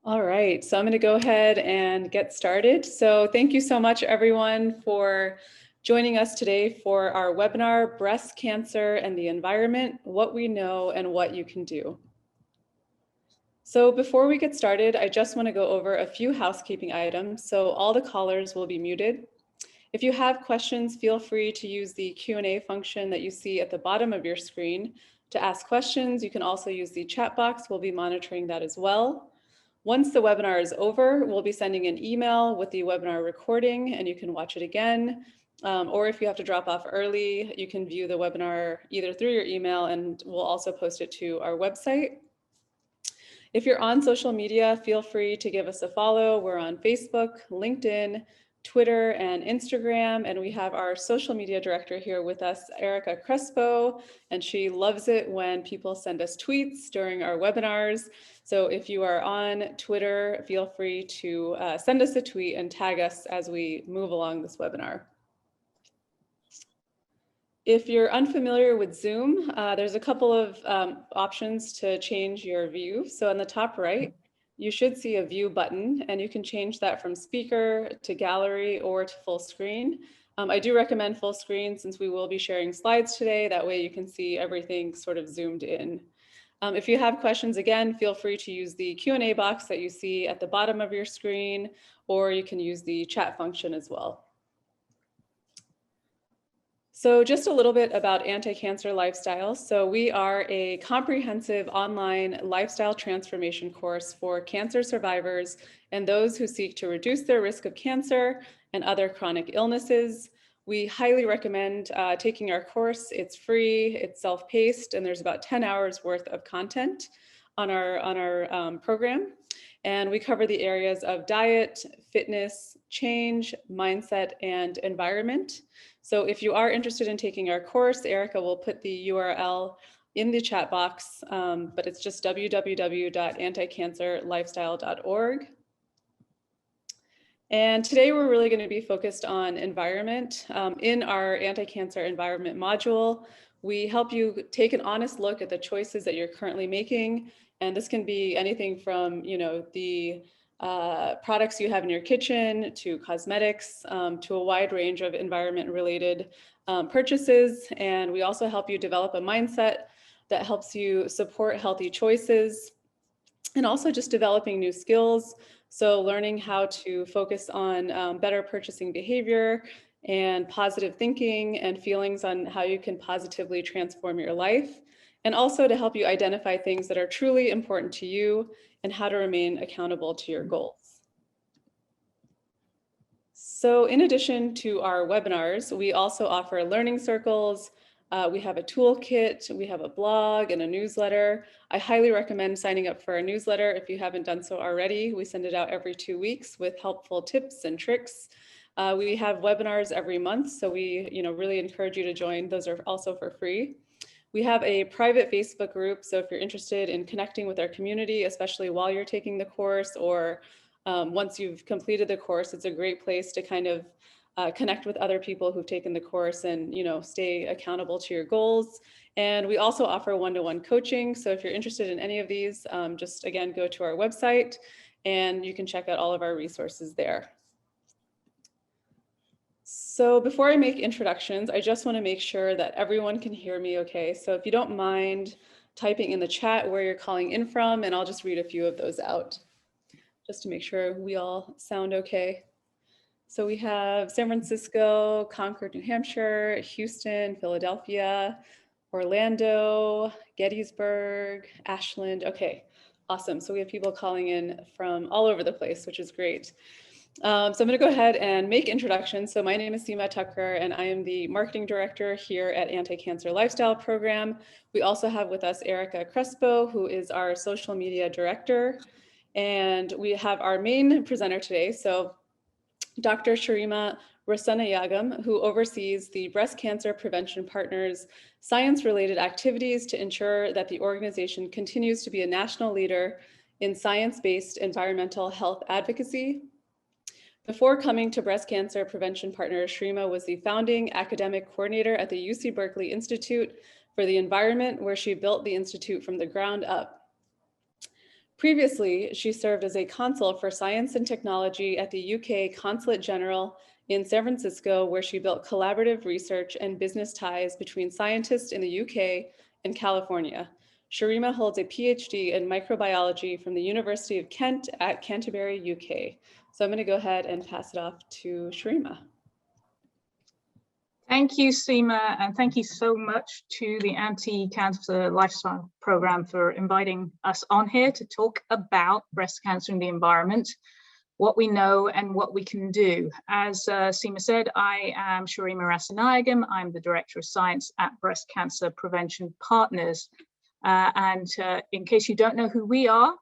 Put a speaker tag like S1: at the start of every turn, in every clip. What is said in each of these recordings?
S1: All right, so I'm going to go ahead and get started. So thank you so much, everyone, for joining us today for our webinar, Breast Cancer and the Environment, What We Know and What You Can Do. So before we get started, I just want to go over a few housekeeping items. So all the callers will be muted. If you have questions, feel free to use the Q&A function that you see at the bottom of your screen to ask questions. You can also use the chat box. We'll be monitoring that as well. Once the webinar is over, we'll be sending an email with the webinar recording and you can watch it again. Or if you have to drop off early, you can view the webinar either through your email and we'll also post it to our website. If you're on social media, feel free to give us a follow. We're on Facebook, LinkedIn, Twitter, and Instagram. And we have our social media director here with us, Erica Crespo, and she loves it when people send us tweets during our webinars. So if you are on Twitter, feel free to send us a tweet and tag us as we move along this webinar. If you're unfamiliar with Zoom, there's a couple of options to change your view. So on the top right, you should see a view button and you can change that from speaker to gallery or to full screen. I do recommend full screen since we will be sharing slides today. That way you can see everything sort of zoomed in. If you have questions, again, feel free to use the Q&A box that you see at the bottom of your screen, or you can use the chat function as well. So just a little bit about Anticancer Lifestyle. So we are a comprehensive online lifestyle transformation course for cancer survivors and those who seek to reduce their risk of cancer and other chronic illnesses. We highly recommend taking our course. It's free, it's self-paced, and there's about 10 hours worth of content on our program. And we cover the areas of diet, fitness, change, mindset, and environment. So if you are interested in taking our course, Erica will put the URL in the chat box, but it's just www.anticancerlifestyle.org. And today we're really going to be focused on environment. In our Anti-Cancer Environment module, we help you take an honest look at the choices that you're currently making. And this can be anything from, the products you have in your kitchen to cosmetics, to a wide range of environment-related purchases. And we also help you develop a mindset that helps you support healthy choices and also just developing new skills. So learning how to focus on better purchasing behavior and positive thinking and feelings on how you can positively transform your life, and also to help you identify things that are truly important to you and how to remain accountable to your goals. So in addition to our webinars, we also offer learning circles. We have a toolkit, we have a blog and a newsletter. I highly recommend signing up for our newsletter if you haven't done so already. We send it out every 2 weeks with helpful tips and tricks. We have webinars every month, so we really encourage you to join. Those are also for free. We have a private Facebook group, so if you're interested in connecting with our community, especially while you're taking the course or once you've completed the course, it's a great place to kind of connect with other people who've taken the course and stay accountable to your goals. And we also offer one-to-one coaching. So if you're interested in any of these, just again, go to our website and you can check out all of our resources there. So before I make introductions, I just want to make sure that everyone can hear me okay. So if you don't mind typing in the chat where you're calling in from, and I'll just read a few of those out just to make sure we all sound okay. So we have San Francisco, Concord, New Hampshire, Houston, Philadelphia, Orlando, Gettysburg, Ashland. Okay, awesome. So we have people calling in from all over the place, which is great. So I'm going to go ahead and make introductions. So my name is Seema Tucker, and I am the marketing director here at Anti-Cancer Lifestyle Program. We also have with us Erica Crespo, who is our social media director. And we have our main presenter today. So Dr. Sharima Rasanayagam, who oversees the Breast Cancer Prevention Partners science-related activities to ensure that the organization continues to be a national leader in science-based environmental health advocacy. Before coming to Breast Cancer Prevention Partners, Sharima was the founding academic coordinator at the UC Berkeley Institute for the Environment, where she built the institute from the ground up. Previously, she served as a consul for science and technology at the UK Consulate General in San Francisco, where she built collaborative research and business ties between scientists in the UK and California. Sharima holds a PhD in microbiology from the University of Kent at Canterbury, UK. So I'm going to go ahead and pass it off to Sharima.
S2: Thank you, Seema, and thank you so much to the Anticancer Lifestyle program for inviting us on here to talk about breast cancer in the environment, what we know and what we can do. As Seema said, I am Sharima Rasanayagam. I'm the Director of Science at Breast Cancer Prevention Partners. In case you don't know who we are,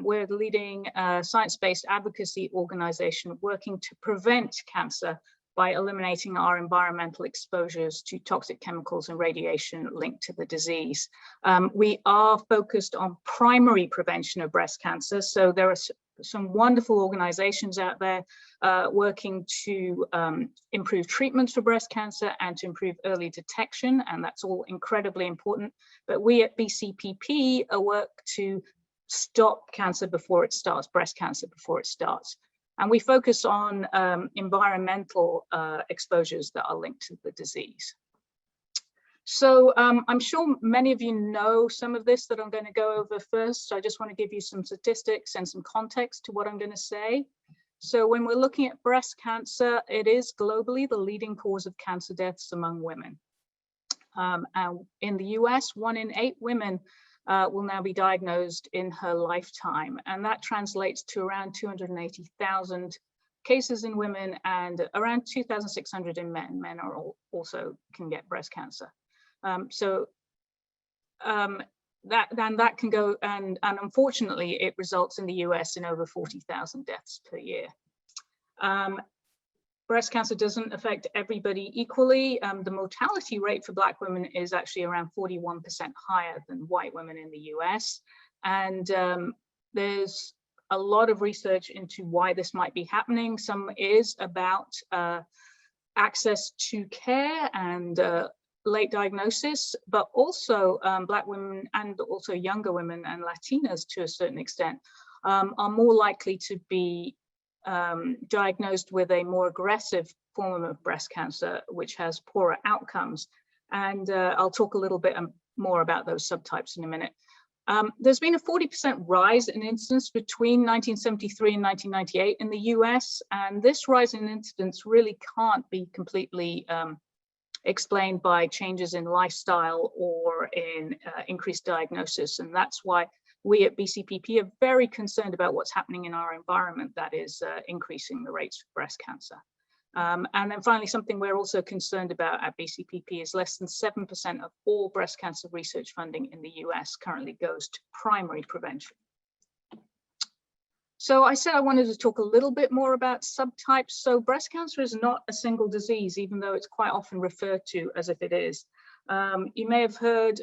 S2: we're the leading science-based advocacy organization working to prevent cancer by eliminating our environmental exposures to toxic chemicals and radiation linked to the disease. We are focused on primary prevention of breast cancer. So there are some wonderful organizations out there working to improve treatments for breast cancer and to improve early detection, and that's all incredibly important. But we at BCPP work to stop cancer before it starts, breast cancer before it starts. And we focus on environmental exposures that are linked to the disease. So I'm sure many of you know some of this that I'm going to go over first. So I just want to give you some statistics and some context to what I'm going to say. So when we're looking at breast cancer, it is globally the leading cause of cancer deaths among women. And in the US, 1 in 8 women will now be diagnosed in her lifetime. And that translates to around 280,000 cases in women and around 2,600 in men. Men are also can get breast cancer. That can go, and unfortunately, it results in the US in over 40,000 deaths per year. Breast cancer doesn't affect everybody equally. The mortality rate for Black women is actually around 41% higher than white women in the US. And there's a lot of research into why this might be happening. Some is about access to care and late diagnosis, but also Black women and also younger women and Latinas to a certain extent are more likely to be diagnosed with a more aggressive form of breast cancer, which has poorer outcomes. And I'll talk a little bit more about those subtypes in a minute. There's been a 40% rise in incidence between 1973 and 1998 in the US, and this rise in incidence really can't be completely explained by changes in lifestyle or in increased diagnosis. And that's why we at BCPP are very concerned about what's happening in our environment that is increasing the rates of breast cancer. And then finally, something we're also concerned about at BCPP is less than 7% of all breast cancer research funding in the US currently goes to primary prevention. So I said I wanted to talk a little bit more about subtypes. So breast cancer is not a single disease, even though it's quite often referred to as if it is. You may have heard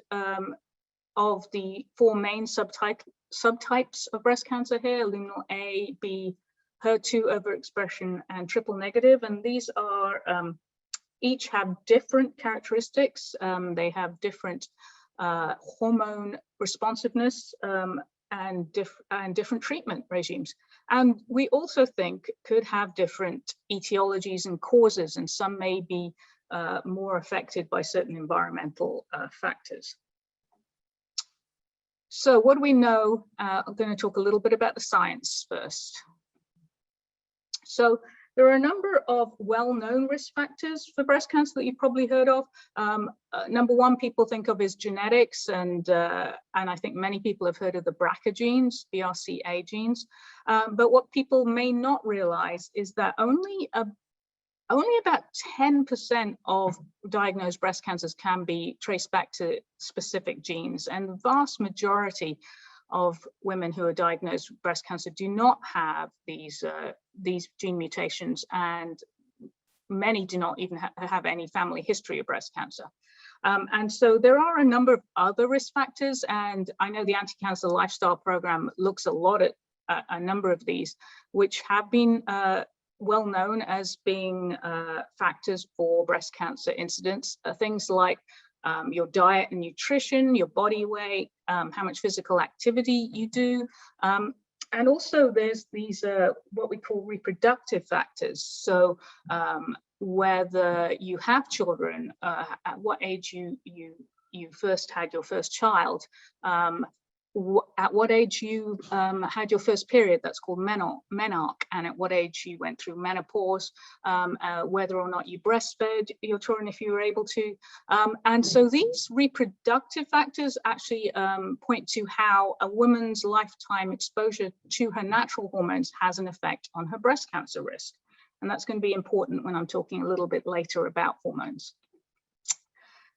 S2: of the 4 main subtypes of breast cancer here: luminal A, B, HER2 overexpression, and triple negative. And these are each have different characteristics. They have different hormone responsiveness and different treatment regimes. And we also think could have different etiologies and causes, and some may be more affected by certain environmental factors. So what do we know? I'm going to talk a little bit about the science first. So there are a number of well-known risk factors for breast cancer that you've probably heard of. Number one, people think of is genetics, and I think many people have heard of the BRCA genes, BRCA genes. But what people may not realize is that only about 10% of diagnosed breast cancers can be traced back to specific genes, and the vast majority of women who are diagnosed with breast cancer do not have these gene mutations, and many do not even have any family history of breast cancer. And so there are a number of other risk factors, and I know the Anticancer Lifestyle program looks a lot at a number of these, which have been well known as being factors for breast cancer incidence. Things like your diet and nutrition, your body weight, how much physical activity you do. And also there's these what we call reproductive factors. So whether you have children, at what age you first had your first child, at what age you had your first period, that's called menarche, and at what age you went through menopause, whether or not you breastfed your children if you were able to. And so these reproductive factors actually point to how a woman's lifetime exposure to her natural hormones has an effect on her breast cancer risk. And that's going to be important when I'm talking a little bit later about hormones.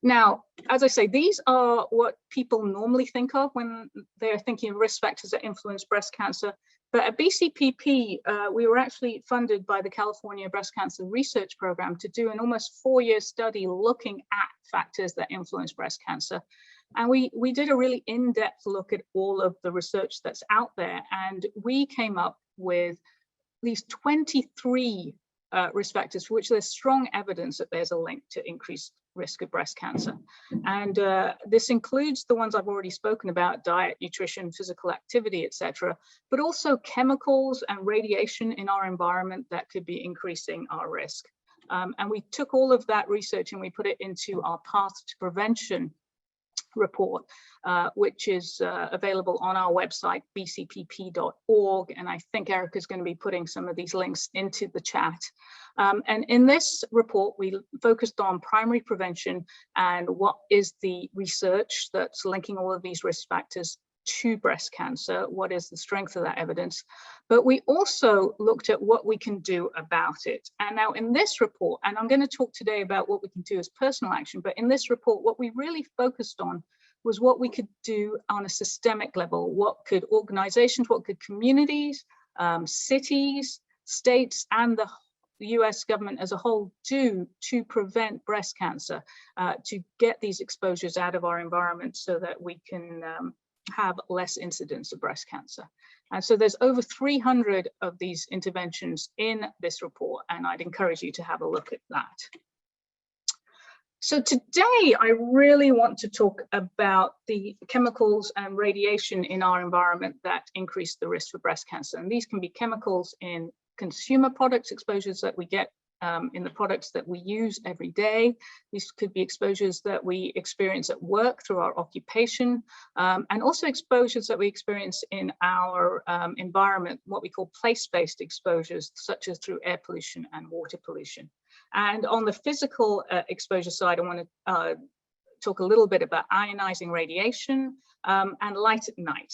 S2: Now, as I say, these are what people normally think of when they're thinking of risk factors that influence breast cancer. But at BCPP, we were actually funded by the California Breast Cancer Research Program to do an almost 4-year study looking at factors that influence breast cancer. And we did a really in-depth look at all of the research that's out there. And we came up with these 23 risk factors for which there's strong evidence that there's a link to increased risk of breast cancer. And this includes the ones I've already spoken about: diet, nutrition, physical activity, etc., but also chemicals and radiation in our environment that could be increasing our risk. And we took all of that research and we put it into our Path to Prevention report, which is available on our website, bcpp.org. And I think Erica is going to be putting some of these links into the chat. And in this report, we focused on primary prevention and what is the research that's linking all of these risk factors to breast cancer, what is the strength of that evidence, but we also looked at what we can do about it. And now in this report, and I'm going to talk today about what we can do as personal action, but in this report, what we really focused on was what we could do on a systemic level. What could organizations, what could communities, cities, states, and the US government as a whole do to prevent breast cancer, to get these exposures out of our environment so that we can have less incidence of breast cancer. And so there's over 300 of these interventions in this report, and I'd encourage you to have a look at that. So today, I really want to talk about the chemicals and radiation in our environment that increase the risk for breast cancer. And these can be chemicals in consumer products, exposures that we get in the products that we use every day. These could be exposures that we experience at work through our occupation, and also exposures that we experience in our environment, what we call place-based exposures, such as through air pollution and water pollution. And on the physical exposure side, I want to talk a little bit about ionizing radiation and light at night.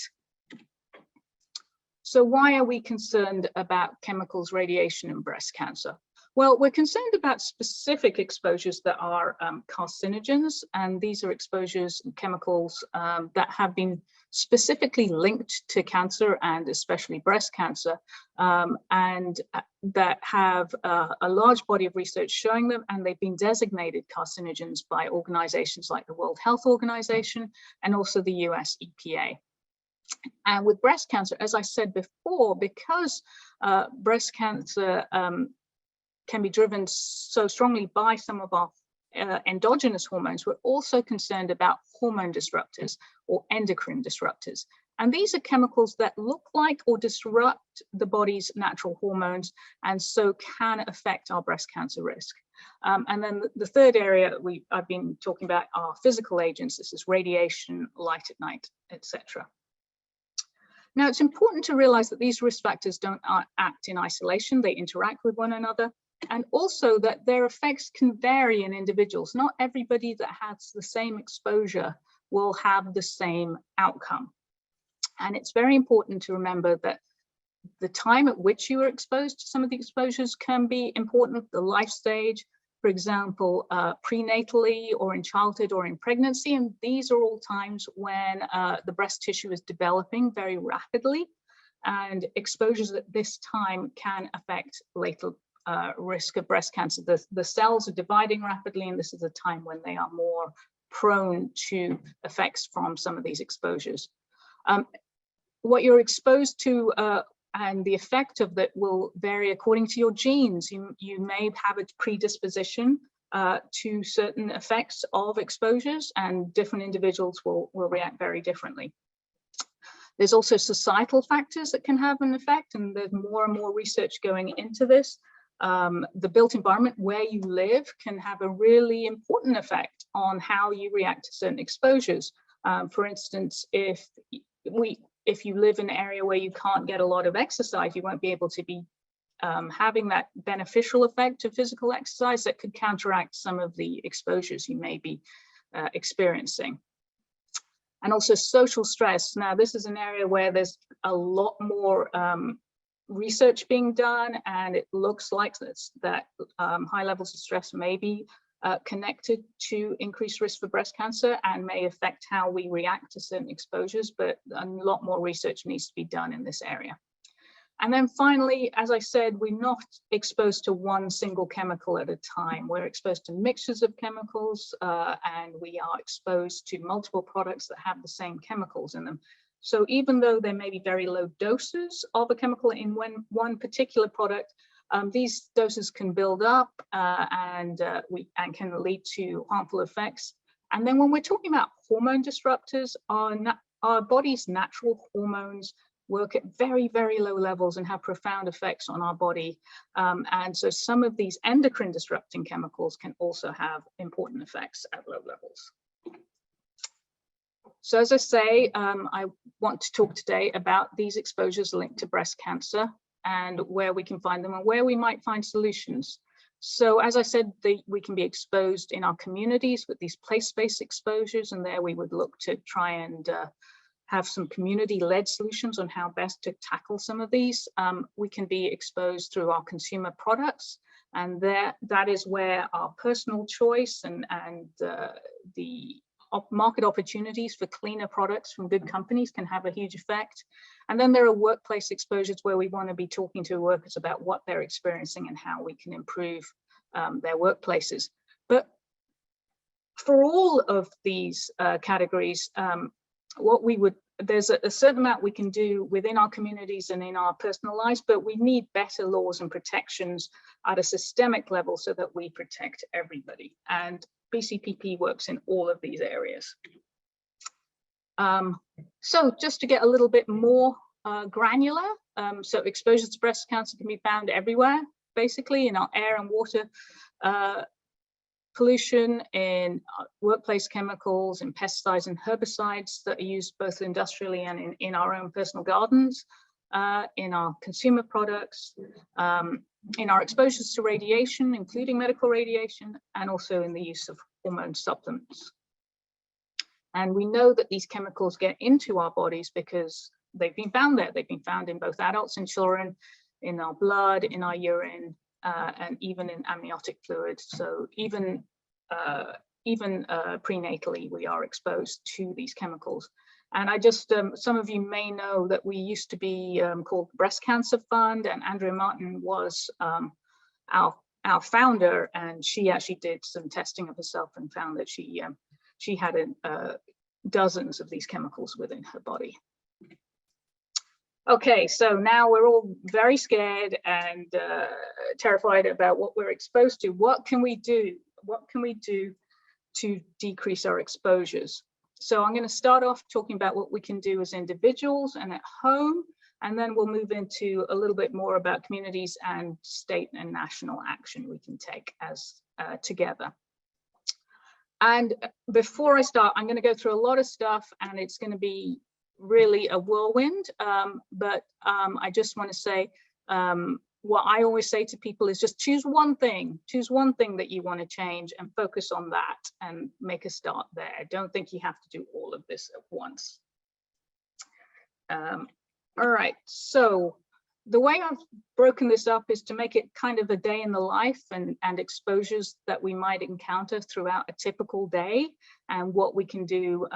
S2: So why are we concerned about chemicals, radiation, and breast cancer? Well, we're concerned about specific exposures that are carcinogens, and these are exposures and chemicals that have been specifically linked to cancer and especially breast cancer, and that have a large body of research showing them, and they've been designated carcinogens by organizations like the World Health Organization and also the US EPA. And with breast cancer, as I said before, because breast cancer can be driven so strongly by some of our endogenous hormones, we're also concerned about hormone disruptors or endocrine disruptors. And these are chemicals that look like or disrupt the body's natural hormones, and so can affect our breast cancer risk. And then the third area I've been talking about are physical agents. This is radiation, light at night, etc. Now, it's important to realize that these risk factors don't act in isolation. They interact with one another. And also that their effects can vary in individuals. Not everybody that has the same exposure will have the same outcome. And it's very important to remember that the time at which you are exposed to some of the exposures can be important. The life stage, for example, prenatally or in childhood or in pregnancy. And these are all times when the breast tissue is developing very rapidly. And exposures at this time can affect later risk of breast cancer. The cells are dividing rapidly, and this is a time when they are more prone to effects from some of these exposures. What you're exposed to and the effect of that will vary according to your genes. You may have a predisposition to certain effects of exposures, and different individuals will react very differently. There's also societal factors that can have an effect, and there's more and more research going into this. The built environment where you live can have a really important effect on how you react to certain exposures. For instance, if you live in an area where you can't get a lot of exercise, you won't be able to be having that beneficial effect of physical exercise that could counteract some of the exposures you may be experiencing. And also social stress. Now, this is an area where there's a lot more research being done, and it looks like that high levels of stress may be connected to increased risk for breast cancer and may affect how we react to certain exposures, but a lot more research needs to be done in this area. And then finally, as I said, we're not exposed to one single chemical at a time. We're exposed to mixtures of chemicals, and we are exposed to multiple products that have the same chemicals in them. So even though there may be very low doses of a chemical in one particular product, these doses can build up and can lead to harmful effects. And then when we're talking about hormone disruptors, our body's natural hormones work at very, very low levels and have profound effects on our body. And so some of these endocrine disrupting chemicals can also have important effects at low levels. So as I say, I want to talk today about these exposures linked to breast cancer and where we can find them and where we might find solutions. So as I said, we can be exposed in our communities with these place-based exposures, and there we would look to try and have some community-led solutions on how best to tackle some of these. We can be exposed through our consumer products, and that is where our personal choice and the market opportunities for cleaner products from good companies can have a huge effect. And then there are workplace exposures where we want to be talking to workers about what they're experiencing and how we can improve their workplaces. But for all of these categories, there's a certain amount we can do within our communities and in our personal lives, but we need better laws and protections at a systemic level so that we protect everybody. And BCPP works in all of these areas. So just to get a little bit more granular, so exposure to breast cancer can be found everywhere, basically in our air and water pollution, in workplace chemicals, in pesticides and herbicides that are used both industrially and in our own personal gardens, in our consumer products, in our exposures to radiation, including medical radiation, and also in the use of hormone supplements. And we know that these chemicals get into our bodies because they've been found there. They've been found in both adults and children, in our blood, in our urine, and even in amniotic fluid. So even prenatally, we are exposed to these chemicals. And I just, some of you may know that we used to be called Breast Cancer Fund, and Andrea Martin was our founder, and she actually did some testing of herself and found that she had dozens of these chemicals within her body. Okay, so now we're all very scared and terrified about what we're exposed to. What can we do? What can we do to decrease our exposures? So I'm going to start off talking about what we can do as individuals and at home, and then we'll move into a little bit more about communities and state and national action we can take as together. And before I start, I'm going to go through a lot of stuff, and it's going to be really a whirlwind, but I just want to say what I always say to people is just choose one thing that you want to change and focus on that and make a start there. Don't think you have to do all of this at once. All right, so the way I've broken this up is to make it kind of a day in the life and exposures that we might encounter throughout a typical day and what we can do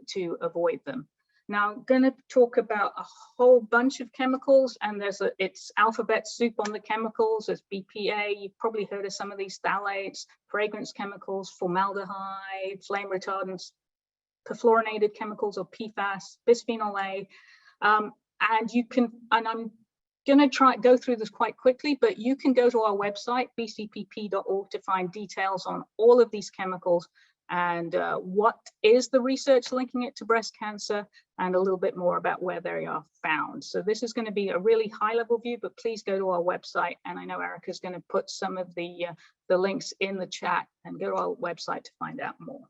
S2: to avoid them. Now, I'm going to talk about a whole bunch of chemicals, and it's alphabet soup on the chemicals. There's BPA, you've probably heard of some of these phthalates, fragrance chemicals, formaldehyde, flame retardants, perfluorinated chemicals or PFAS, bisphenol A, and I'm going to go through this quite quickly, but you can go to our website, bcpp.org, to find details on all of these chemicals and what is the research linking it to breast cancer, and a little bit more about where they are found. So this is going to be a really high-level view, but please go to our website, and I know Erica's going to put some of the links in the chat, and go to our website to find out more.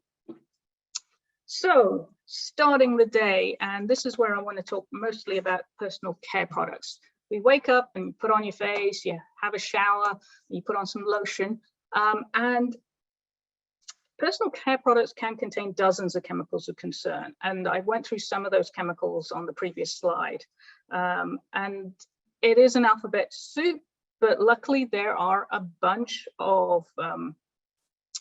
S2: So starting the day, and this is where I want to talk mostly about personal care products. We wake up and you put on your face, you have a shower, you put on some lotion, and personal care products can contain dozens of chemicals of concern. And I went through some of those chemicals on the previous slide. And it is an alphabet soup, but luckily there are a bunch of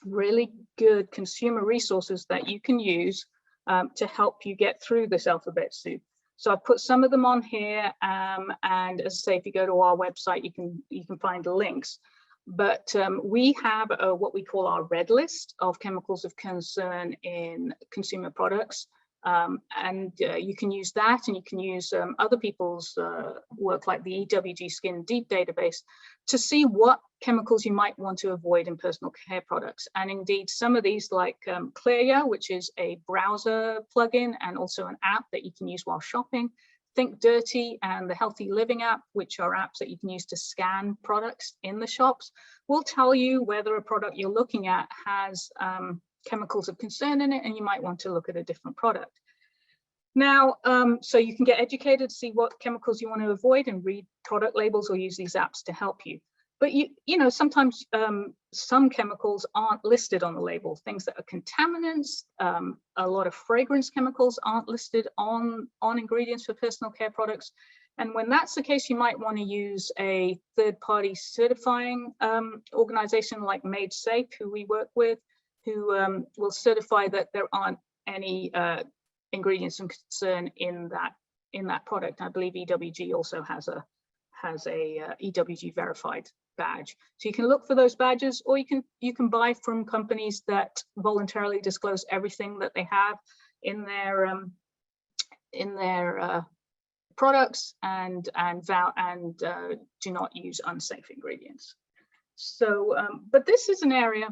S2: really good consumer resources that you can use to help you get through this alphabet soup. So I've put some of them on here, and as I say, if you go to our website, you can find the links. But we have what we call our red list of chemicals of concern in consumer products. And you can use that, and you can use other people's work like the EWG Skin Deep database to see what chemicals you might want to avoid in personal care products. And indeed, some of these like Clearya, which is a browser plugin and also an app that you can use while shopping, Think Dirty and the Healthy Living app, which are apps that you can use to scan products in the shops, will tell you whether a product you're looking at has chemicals of concern in it, and you might want to look at a different product. Now, so you can get educated, see what chemicals you want to avoid, and read product labels or use these apps to help you. But you know, sometimes some chemicals aren't listed on the label. Things that are contaminants, a lot of fragrance chemicals aren't listed on ingredients for personal care products. And when that's the case, you might want to use a third-party certifying organization like Made Safe, who we work with, who will certify that there aren't any ingredients of concern in that product. I believe EWG also has a EWG verified badge. So you can look for those badges, or you can buy from companies that voluntarily disclose everything that they have in their products and do not use unsafe ingredients. So, but this is an area,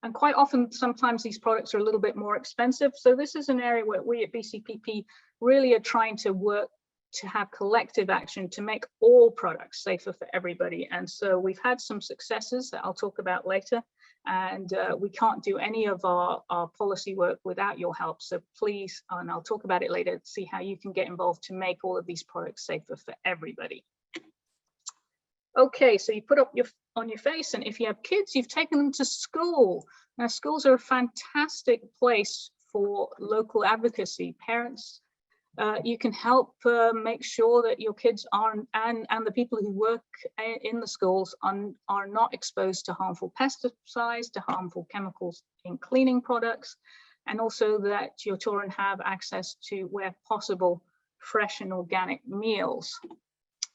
S2: and quite often, sometimes these products are a little bit more expensive. So this is an area where we at BCPP really are trying to work to have collective action to make all products safer for everybody. And so we've had some successes that I'll talk about later. And we can't do any of our policy work without your help. So please, and I'll talk about it later, see how you can get involved to make all of these products safer for everybody. Okay, so you put up on your face, and if you have kids, you've taken them to school. Now, schools are a fantastic place for local advocacy. Parents, you can help make sure that your kids aren't, and the people who work in the schools are not exposed to harmful pesticides, to harmful chemicals in cleaning products, and also that your children have access to, where possible, fresh and organic meals.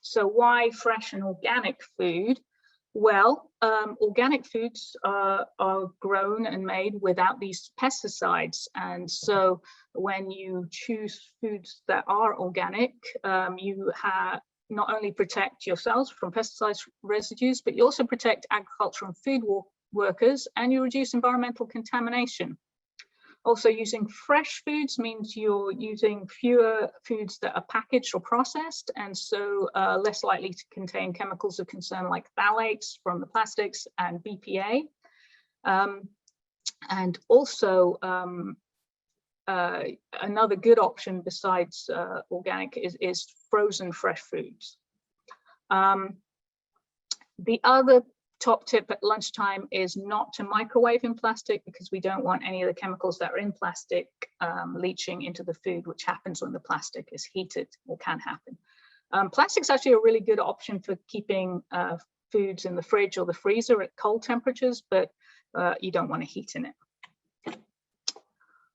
S2: So why fresh and organic food? Well, organic foods are grown and made without these pesticides. And so when you choose foods that are organic, you not only protect yourselves from pesticide residues, but you also protect agriculture and food workers, and you reduce environmental contamination. Also, using fresh foods means you're using fewer foods that are packaged or processed, and so less likely to contain chemicals of concern like phthalates from the plastics and BPA. And also, another good option besides organic is frozen fresh foods. The other top tip at lunchtime is not to microwave in plastic, because we don't want any of the chemicals that are in plastic leaching into the food, which happens when the plastic is heated, or can happen. Plastic's actually a really good option for keeping foods in the fridge or the freezer at cold temperatures, but you don't want to heat in it.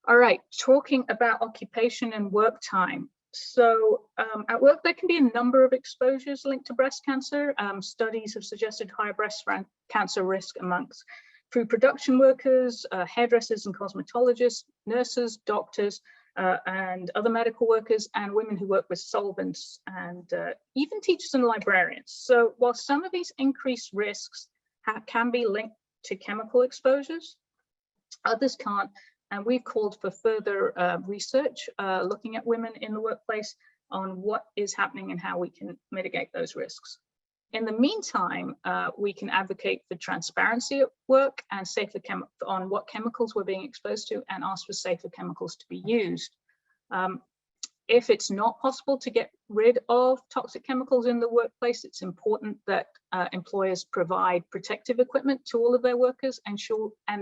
S2: All right, talking about occupation and work time. So at work, there can be a number of exposures linked to breast cancer. Studies have suggested higher breast cancer risk amongst food production workers, hairdressers and cosmetologists, nurses, doctors, and other medical workers, and women who work with solvents, and even teachers and librarians. So while some of these increased risks can be linked to chemical exposures, others can't. And we've called for further research looking at women in the workplace on what is happening and how we can mitigate those risks. In the meantime, we can advocate for transparency at work and safer on what chemicals we're being exposed to, and ask for safer chemicals to be used. If it's not possible to get rid of toxic chemicals in the workplace, it's important that employers provide protective equipment to all of their workers and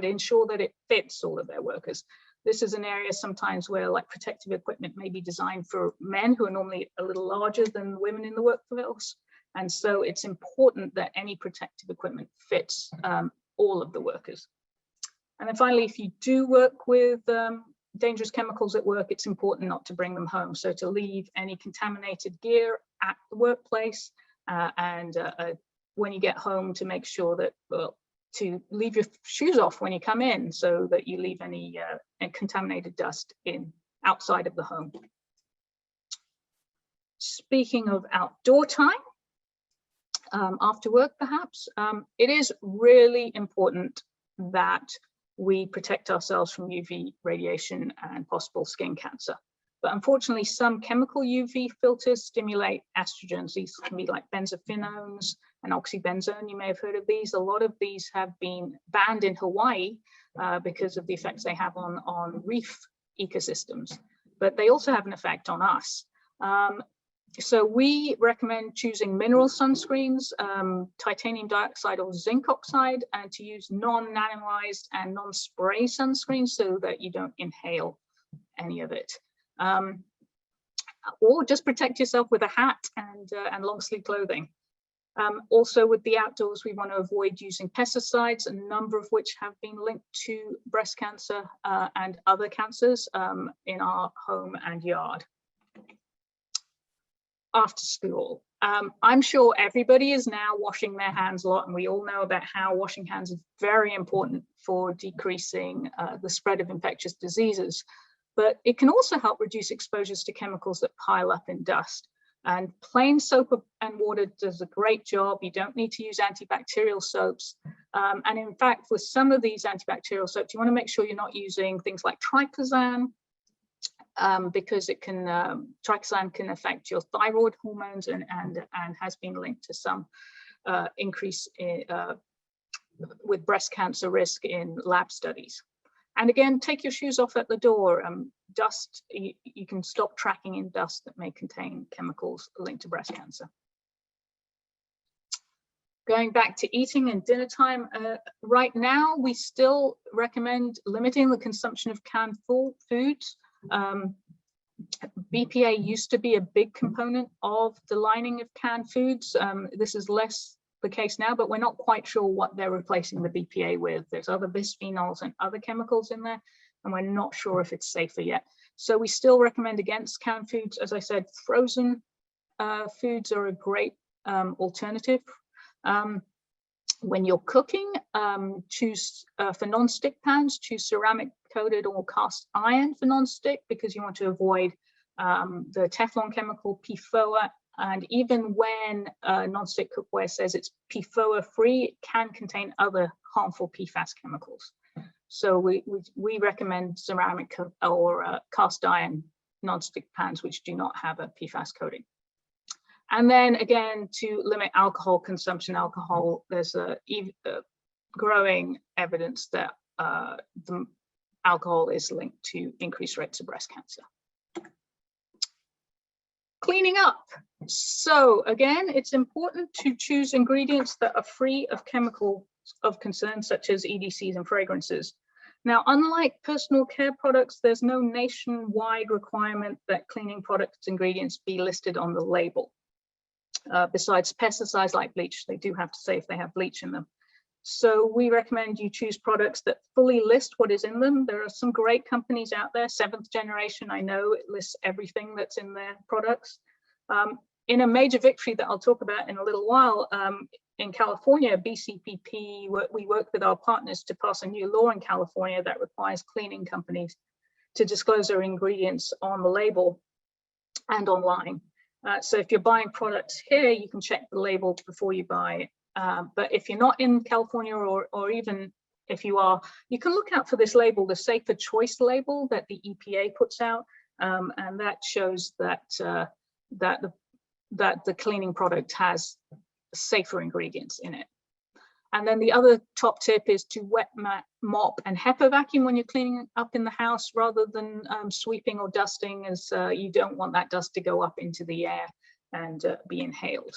S2: ensure that it fits all of their workers. This is an area sometimes where like protective equipment may be designed for men who are normally a little larger than women in the workforce. And so it's important that any protective equipment fits all of the workers. And then finally, if you do work with dangerous chemicals at work, it's important not to bring them home. So to leave any contaminated gear at the workplace, and when you get home, to make sure that, well, to leave your shoes off when you come in, so that you leave any contaminated dust outside of the home. Speaking of outdoor time, after work perhaps, it is really important that we protect ourselves from UV radiation and possible skin cancer. But unfortunately, some chemical UV filters stimulate estrogens. These can be like benzophenones and oxybenzone. You may have heard of these. A lot of these have been banned in Hawaii because of the effects they have on reef ecosystems. But they also have an effect on us. So we recommend choosing mineral sunscreens, titanium dioxide or zinc oxide, and to use non-nanoized and non-spray sunscreens so that you don't inhale any of it. Or just protect yourself with a hat and long sleeve clothing. Also with the outdoors, we want to avoid using pesticides, a number of which have been linked to breast cancer and other cancers in our home and yard. After school, I'm sure everybody is now washing their hands a lot, and we all know about how washing hands is very important for decreasing the spread of infectious diseases. But it can also help reduce exposures to chemicals that pile up in dust. And plain soap and water does a great job. You don't need to use antibacterial soaps. And in fact, with some of these antibacterial soaps, you want to make sure you're not using things like triclosan, because it can triclosan can affect your thyroid hormones and has been linked to some increase with breast cancer risk in lab studies. And again, take your shoes off at the door. Dust, you can stop tracking in dust that may contain chemicals linked to breast cancer. Going back to eating and dinner time, right now we still recommend limiting the consumption of canned foods. BPA used to be a big component of the lining of canned foods. This is less the case now, but we're not quite sure what they're replacing the BPA with. There's other bisphenols and other chemicals in there, and we're not sure if it's safer yet. So we still recommend against canned foods. As I said, frozen foods are a great alternative. When you're cooking, choose for non-stick pans, choose ceramic coated or cast iron for non-stick, because you want to avoid the Teflon chemical PFOA. And even when non-stick cookware says it's PFOA free, it can contain other harmful PFAS chemicals. So we recommend ceramic or cast iron non-stick pans which do not have a PFAS coating. And then again, to limit alcohol consumption. There's a growing evidence that the alcohol is linked to increased rates of breast cancer. Cleaning up. So again, it's important to choose ingredients that are free of chemicals of concern, such as EDCs and fragrances. Now, unlike personal care products, there's no nationwide requirement that cleaning products ingredients be listed on the label. Besides pesticides like bleach, they do have to say if they have bleach in them. So we recommend you choose products that fully list what is in them. There are some great companies out there. Seventh Generation, I know, it lists everything that's in their products. In a major victory that I'll talk about in a little while, in California, BCPP, we worked with our partners to pass a new law in California that requires cleaning companies to disclose their ingredients on the label and online. So if you're buying products here, you can check the label before you buy it. But if you're not in California, or even if you are, you can look out for this label, the Safer Choice label that the EPA puts out, and that shows that that the cleaning product has safer ingredients in it. And then the other top tip is to wet mop and HEPA vacuum when you're cleaning up in the house, rather than sweeping or dusting, as you don't want that dust to go up into the air and be inhaled.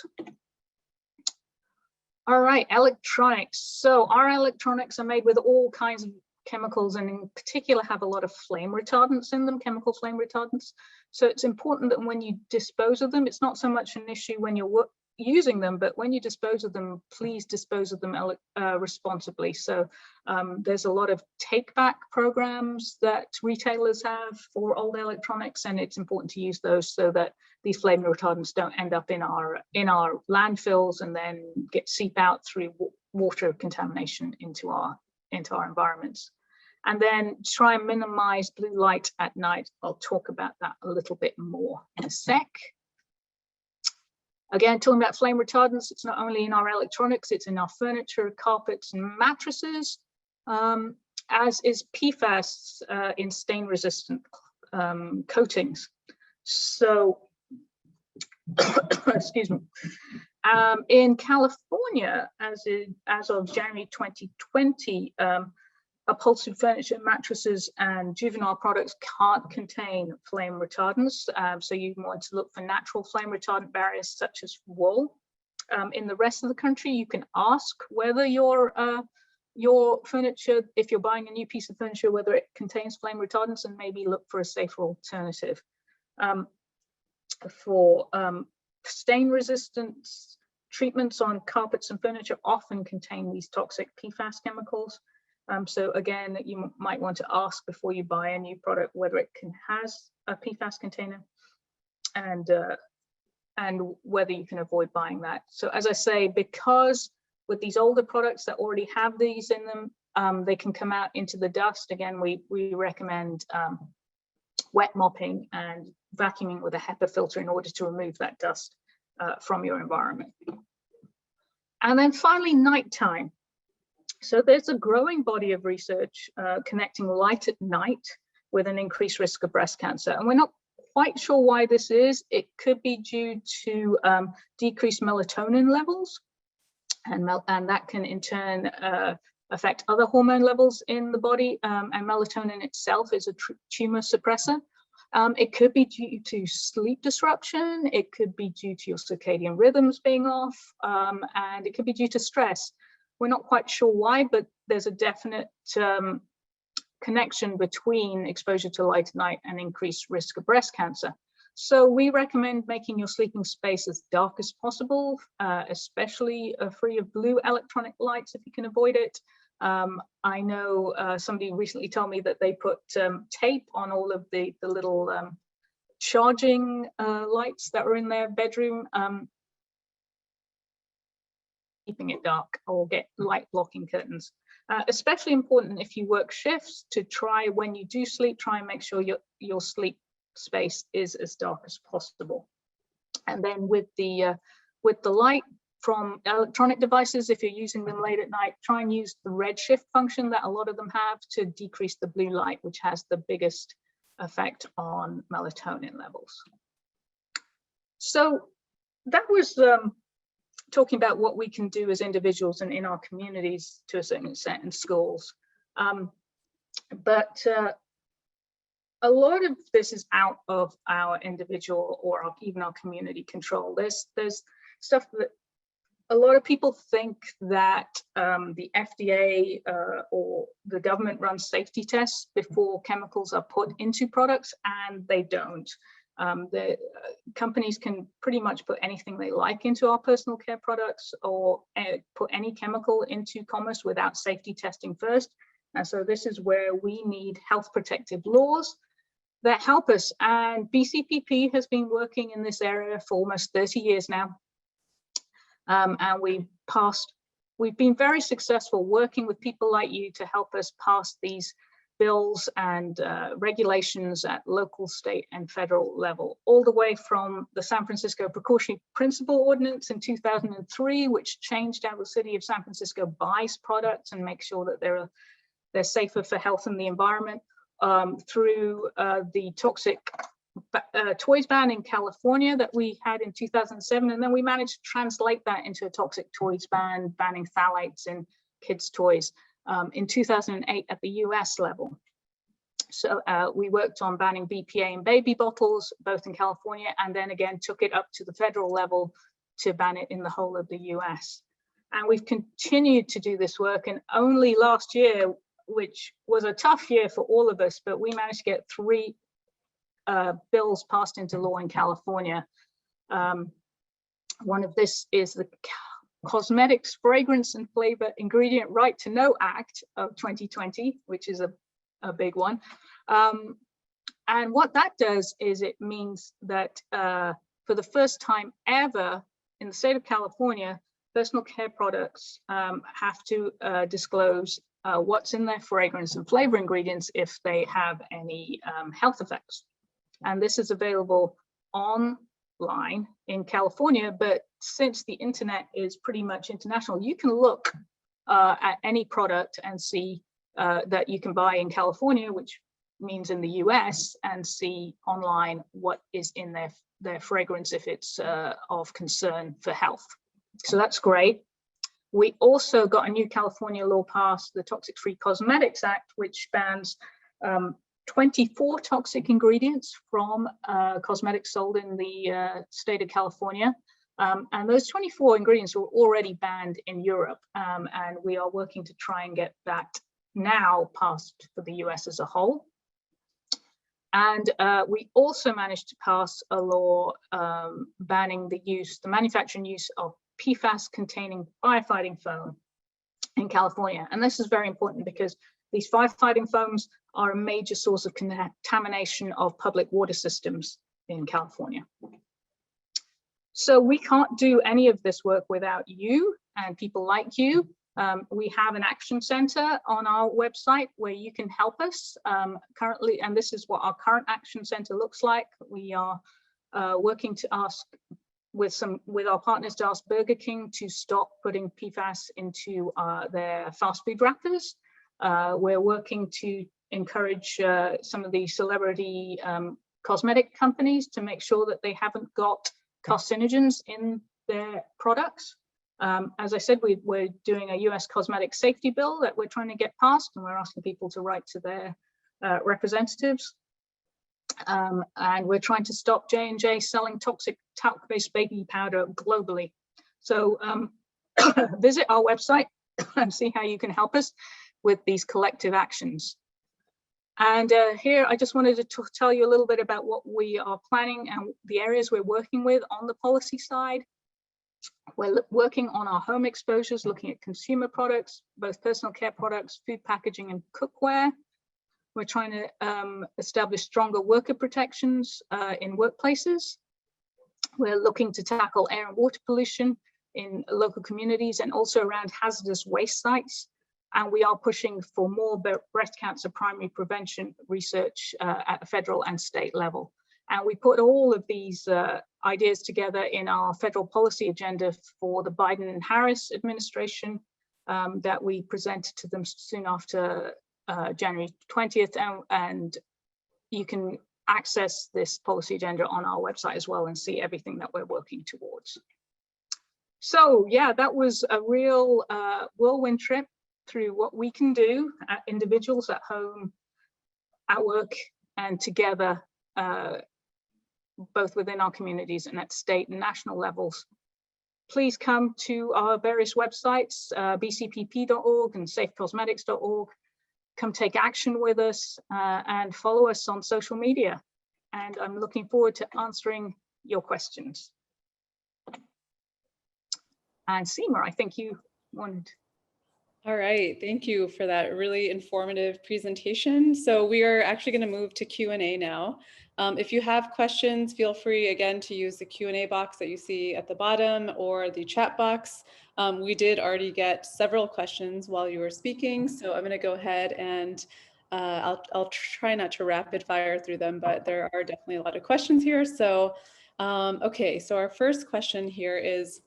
S2: All right, electronics. So our electronics are made with all kinds of chemicals, and in particular have a lot of flame retardants in them, chemical flame retardants. So it's important that when you dispose of them, it's not so much an issue when you're using them, but when you dispose of them, please dispose of them responsibly. So there's a lot of take back programs that retailers have for old electronics, and it's important to use those so that these flame retardants don't end up in our landfills and then seep out through water contamination into our environments. And then try and minimize blue light at night. I'll talk about that a little bit more in a sec. Again, talking about flame retardants, it's not only in our electronics, it's in our furniture, carpets, and mattresses, as is PFAS in stain-resistant coatings. So, excuse me. In California, as of January 2020, upholstered furniture, mattresses, and juvenile products can't contain flame retardants. So you want to look for natural flame retardant barriers such as wool. In the rest of the country, you can ask whether your furniture, if you're buying a new piece of furniture, whether it contains flame retardants, and maybe look for a safer alternative. For stain resistance, treatments on carpets and furniture often contain these toxic PFAS chemicals. So again, you might want to ask before you buy a new product whether it has a PFAS container, and whether you can avoid buying that. So as I say, because with these older products that already have these in them, they can come out into the dust. Again, we recommend wet mopping and vacuuming with a HEPA filter in order to remove that dust from your environment. And then finally, nighttime. So there's a growing body of research connecting light at night with an increased risk of breast cancer. And we're not quite sure why this is. It could be due to decreased melatonin levels, and that can in turn affect other hormone levels in the body. And melatonin itself is a tumor suppressor. It could be due to sleep disruption. It could be due to your circadian rhythms being off, and it could be due to stress. We're not quite sure why, but there's a definite connection between exposure to light at night and increased risk of breast cancer. So we recommend making your sleeping space as dark as possible, especially free of blue electronic lights if you can avoid it. I know somebody recently told me that they put tape on all of the little charging lights that were in their bedroom, keeping it dark, or get light blocking curtains. Especially important if you work shifts, to try, when you do sleep, try and make sure your sleep space is as dark as possible. And then with the light from electronic devices, if you're using them late at night, try and use the redshift function that a lot of them have to decrease the blue light, which has the biggest effect on melatonin levels. So that was talking about what we can do as individuals and in our communities to a certain extent, in schools. But a lot of this is out of our individual or even our community control. There's stuff that a lot of people think that the FDA or the government runs safety tests before chemicals are put into products, and they don't. The companies can pretty much put anything they like into our personal care products, or put any chemical into commerce without safety testing first. And so this is where we need health protective laws that help us. And BCPP has been working in this area for almost 30 years now. And we've been very successful working with people like you to help us pass these bills and regulations at local, state, and federal level, all the way from the San Francisco Precautionary Principle Ordinance in 2003, which changed how the city of San Francisco buys products and makes sure that they're safer for health and the environment, through the toxic toys ban in California that we had in 2007, and then we managed to translate that into a toxic toys ban, banning phthalates in kids' toys in 2008 at the US level. So we worked on banning BPA in baby bottles, both in California, and then again took it up to the federal level to ban it in the whole of the US. And we've continued to do this work, and only last year, which was a tough year for all of us, but we managed to get 3 bills passed into law in California. One of this is the Cosmetics, Fragrance, and Flavor Ingredient Right to Know Act of 2020, which is a big one. And what that does is it means that for the first time ever in the state of California, personal care products have to disclose what's in their fragrance and flavor ingredients if they have any health effects. And this is available online in California, but since the internet is pretty much international, you can look at any product and see that you can buy in California, which means in the US, and see online what is in their fragrance if it's of concern for health. So that's great. We also got a new California law passed, the Toxic Free Cosmetics Act, which bans 24 toxic ingredients from cosmetics sold in the state of California. And those 24 ingredients were already banned in Europe. And we are working to try and get that now passed for the US as a whole. And we also managed to pass a law banning the manufacturing use of PFAS containing firefighting foam in California. And this is very important because these firefighting foams are a major source of contamination of public water systems in California. So we can't do any of this work without you and people like you. We have an action center on our website where you can help us currently, and this is what our current action center looks like. We are working to ask with our partners to ask Burger King to stop putting PFAS into their fast food wrappers. We're working to encourage some of the celebrity cosmetic companies to make sure that they haven't got carcinogens in their products. As I said, we're doing a US cosmetic safety bill that we're trying to get passed, and we're asking people to write to their representatives. And we're trying to stop J&J selling toxic talc-based baby powder globally. So visit our website and see how you can help us with these collective actions. And here I just wanted to tell you a little bit about what we are planning and the areas we're working with on the policy side. We're working on our home exposures, looking at consumer products, both personal care products, food packaging, and cookware. We're trying to establish stronger worker protections in workplaces. We're looking to tackle air and water pollution in local communities and also around hazardous waste sites. And we are pushing for more breast cancer primary prevention research at the federal and state level. And we put all of these ideas together in our federal policy agenda for the Biden and Harris administration that we presented to them soon after January 20th. And you can access this policy agenda on our website as well and see everything that we're working towards. So yeah, that was a real whirlwind trip through what we can do, individuals at home, at work, and together, both within our communities and at state and national levels. Please come to our various websites, bcpp.org and safecosmetics.org. Come take action with us and follow us on social media. And I'm looking forward to answering your questions. And Seema, I think you wanted.
S1: All right, thank you for that really informative presentation. So we are actually going to move to Q&A now. If you have questions, feel free again to use the Q&A box that you see at the bottom or the chat box. We did already get several questions while you were speaking, so I'm going to go ahead and I'll try not to rapid fire through them, but there are definitely a lot of questions here. So, okay, so our first question here is,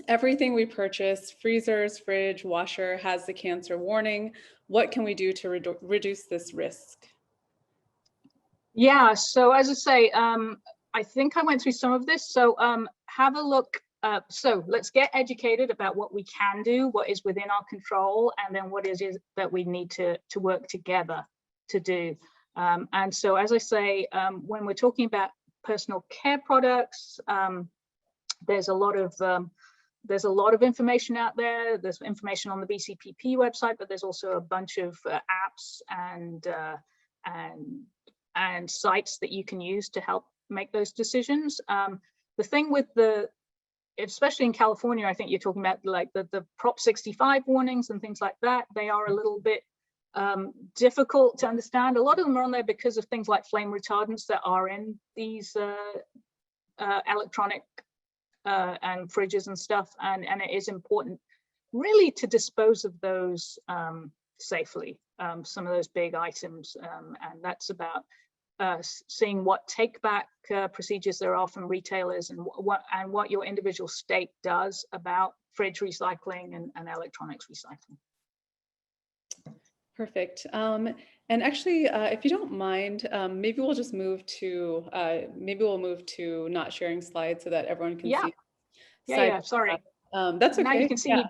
S1: everything we purchase, freezers, fridge, washer, has the cancer warning. What can we do to reduce this risk?
S2: Yeah, so as I say, I think I went through some of this. So have a look. So let's get educated about what we can do, what is within our control, and then what is that we need to work together to do. And so, as I say, when we're talking about personal care products, there's a lot of information out there. There's information on the BCPP website, but there's also a bunch of apps and sites that you can use to help make those decisions. The thing with especially in California, I think you're talking about like the Prop 65 warnings and things like that. They are a little bit difficult to understand. A lot of them are on there because of things like flame retardants that are in these electronic and fridges and stuff, and it is important really to dispose of those safely, some of those big items, and that's about seeing what take back procedures there are from retailers, and what your individual state does about fridge recycling and electronics recycling.
S1: Perfect. And actually, if you don't mind, maybe we'll just move to not sharing slides so that everyone can see.
S2: Yeah, sorry.
S1: That's okay.
S2: Now you can see me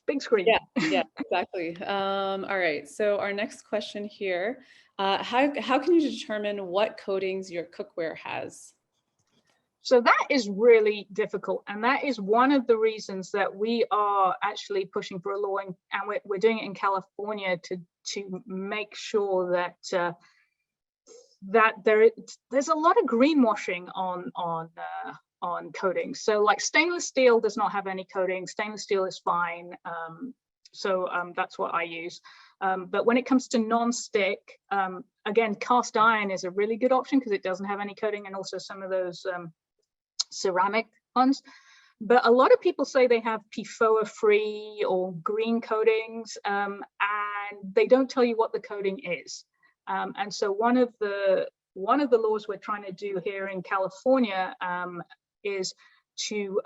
S2: big screen.
S1: Yeah, exactly. All right. So our next question here, how can you determine what coatings your cookware has?
S2: So that is really difficult, and that is one of the reasons that we are actually pushing for a law, and we're doing it in California to make sure that there's a lot of greenwashing on coatings. So like stainless steel does not have any coating. Stainless steel is fine. So that's what I use. But when it comes to non-stick, again, cast iron is a really good option because it doesn't have any coating, and also some of those ceramic ones. But a lot of people say they have PFOA free or green coatings, and they don't tell you what the coating is. And so one of the laws we're trying to do here in California is to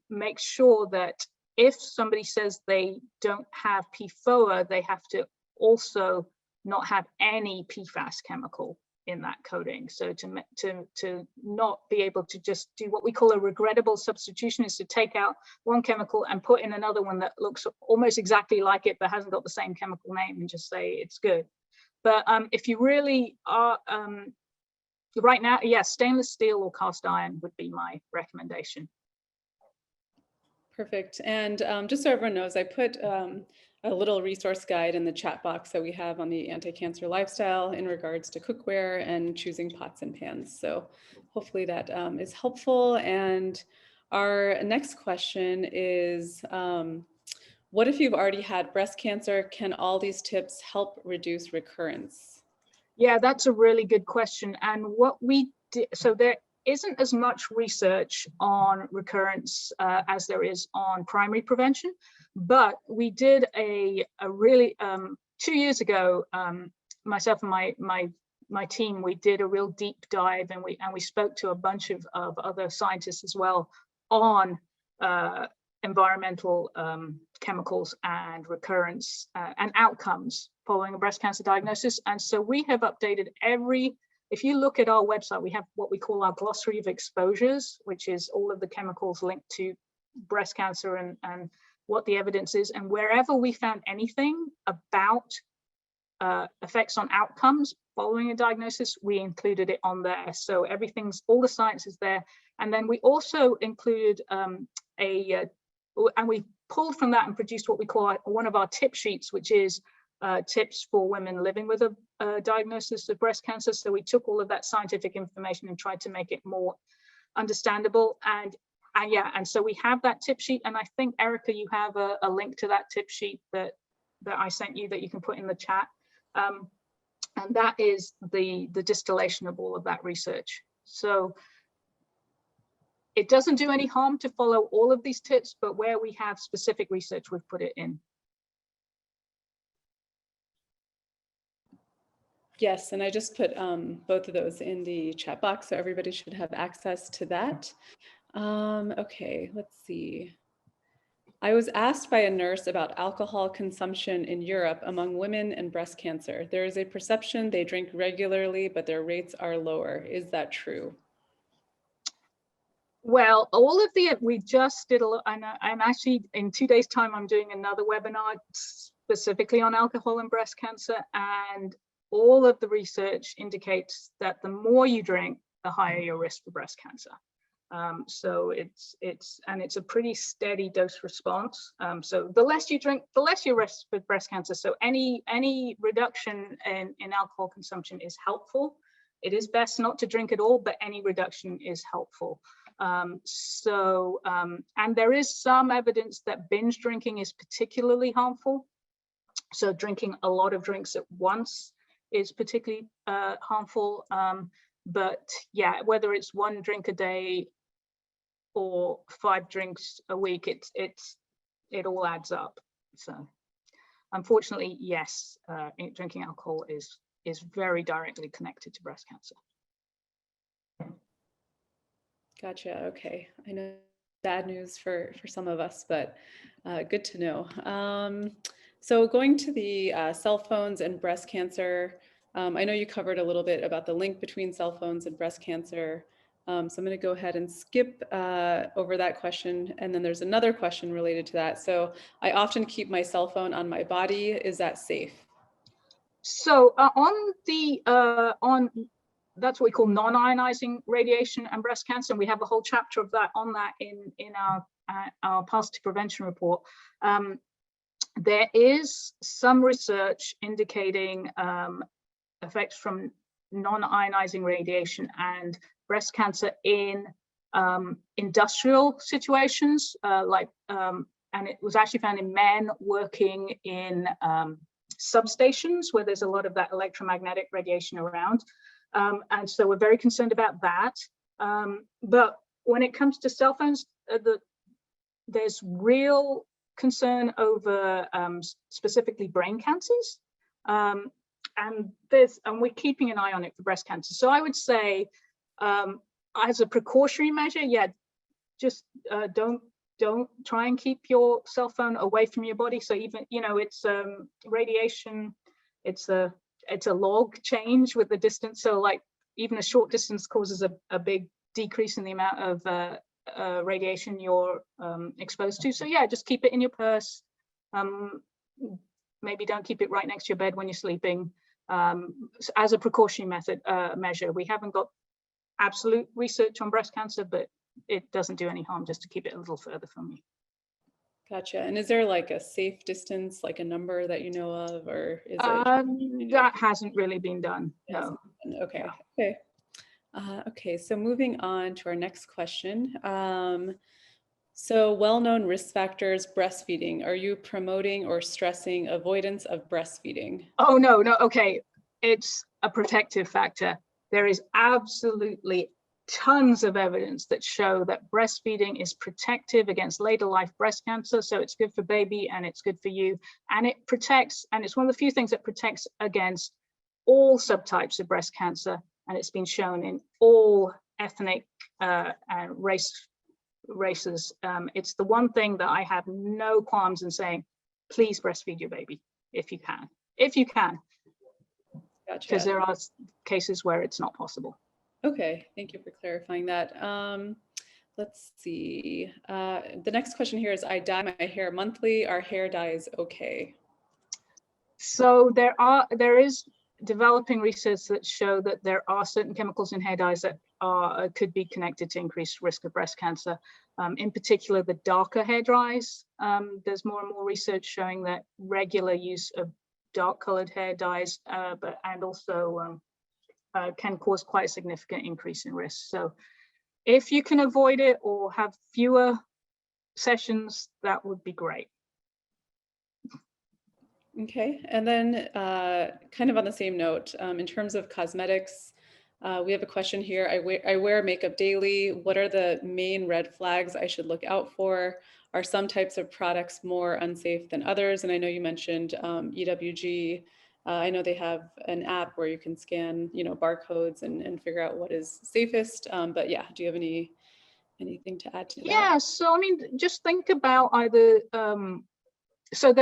S2: make sure that if somebody says they don't have PFOA, they have to also not have any PFAS chemical in that coating. So to not be able to just do what we call a regrettable substitution, is to take out one chemical and put in another one that looks almost exactly like it but hasn't got the same chemical name, and just say it's good. But if you really are right now, yes, stainless steel or cast iron would be my recommendation.
S1: Perfect. And just so everyone knows, I put a little resource guide in the chat box that we have on the Anticancer Lifestyle in regards to cookware and choosing pots and pans. So hopefully that is helpful. And our next question is, what if you've already had breast cancer? Can all these tips help reduce recurrence?
S2: Yeah, that's a really good question. And what we did, so there isn't as much research on recurrence as there is on primary prevention, but we did a really 2 years ago, myself and my team, we did a real deep dive, and we spoke to a bunch of other scientists as well on environmental chemicals and recurrence and outcomes following a breast cancer diagnosis. And so we have updated if you look at our website, we have what we call our glossary of exposures, which is all of the chemicals linked to breast cancer and what the evidence is. And wherever we found anything about effects on outcomes following a diagnosis, we included it on there. So all the science is there. And then we also included and we pulled from that and produced what we call one of our tip sheets, which is tips for women living with a diagnosis of breast cancer. So we took all of that scientific information and tried to make it more understandable. And so we have that tip sheet. And I think, Erica, you have a link to that tip sheet that I sent you that you can put in the chat. And that is the distillation of all of that research. So it doesn't do any harm to follow all of these tips, but where we have specific research, we've put it in.
S1: Yes, and I just put both of those in the chat box, so everybody should have access to that. Okay, let's see. I was asked by a nurse about alcohol consumption in Europe among women and breast cancer. There is a perception they drink regularly, but their rates are lower. Is that true?
S2: Well, we just did I'm actually, in 2 days' time, I'm doing another webinar specifically on alcohol and breast cancer. And all of the research indicates that the more you drink, the higher your risk for breast cancer. So it's a pretty steady dose response. So the less you drink, the less your risk for breast cancer. So any reduction in alcohol consumption is helpful. It is best not to drink at all, but any reduction is helpful. And there is some evidence that binge drinking is particularly harmful. So drinking a lot of drinks at once is particularly harmful. But yeah, whether it's 1 drink a day or 5 drinks a week, it all adds up. So unfortunately, yes, drinking alcohol is very directly connected to breast cancer.
S1: Gotcha. Okay. I know bad news for some of us, but good to know. So going to the cell phones and breast cancer, I know you covered a little bit about the link between cell phones and breast cancer. So I'm going to go ahead and skip over that question. And then there's another question related to that. So I often keep my cell phone on my body. Is that safe?
S2: So that's what we call non-ionizing radiation and breast cancer. And we have a whole chapter of that in our positive prevention report. There is some research indicating effects from non-ionizing radiation and breast cancer in industrial situations, and it was actually found in men working in substations where there's a lot of that electromagnetic radiation around. And so we're very concerned about that. But when it comes to cell phones, there's real concern over specifically brain cancers. And we're keeping an eye on it for breast cancer. So I would say, as a precautionary measure, yeah, just don't try and keep your cell phone away from your body. So even, it's radiation, it's a log change with the distance. So like even a short distance causes a big decrease in the amount of radiation you're exposed to. So yeah, just keep it in your purse. Maybe don't keep it right next to your bed when you're sleeping. As a precautionary measure, we haven't got absolute research on breast cancer, but it doesn't do any harm just to keep it a little further from you.
S1: Gotcha. And is there like a safe distance, like a number that you know of, or is
S2: it? That hasn't really been done. No.
S1: Okay. Yeah. Okay. Okay. So moving on to our next question. So well-known risk factors, breastfeeding. Are you promoting or stressing avoidance of breastfeeding?
S2: Oh, no. Okay. It's a protective factor. There is absolutely tons of evidence that show that breastfeeding is protective against later life breast cancer. So it's good for baby and it's good for you. And it protects, and it's one of the few things that protects against all subtypes of breast cancer. And it's been shown in all ethnic and races. It's the one thing that I have no qualms in saying, please breastfeed your baby if you can.
S1: Gotcha.
S2: Because there are cases where it's not possible.
S1: Okay, thank you for clarifying that. Let's see. The next question here is, I dye my hair monthly. Are hair dyes okay?
S2: So there is developing research that show that there are certain chemicals in hair dyes that could be connected to increased risk of breast cancer. In particular, the darker hair dyes. There's more and more research showing that regular use of dark colored hair dyes, and also can cause quite a significant increase in risk. So if you can avoid it or have fewer sessions, that would be great.
S1: Okay, and then kind of on the same note, in terms of cosmetics, we have a question here. I wear makeup daily. What are the main red flags I should look out for? Are some types of products more unsafe than others? And I know you mentioned EWG I know they have an app where you can scan, barcodes and figure out what is safest. But yeah, do you have anything to add to that?
S2: Yeah, so I mean, just think about either so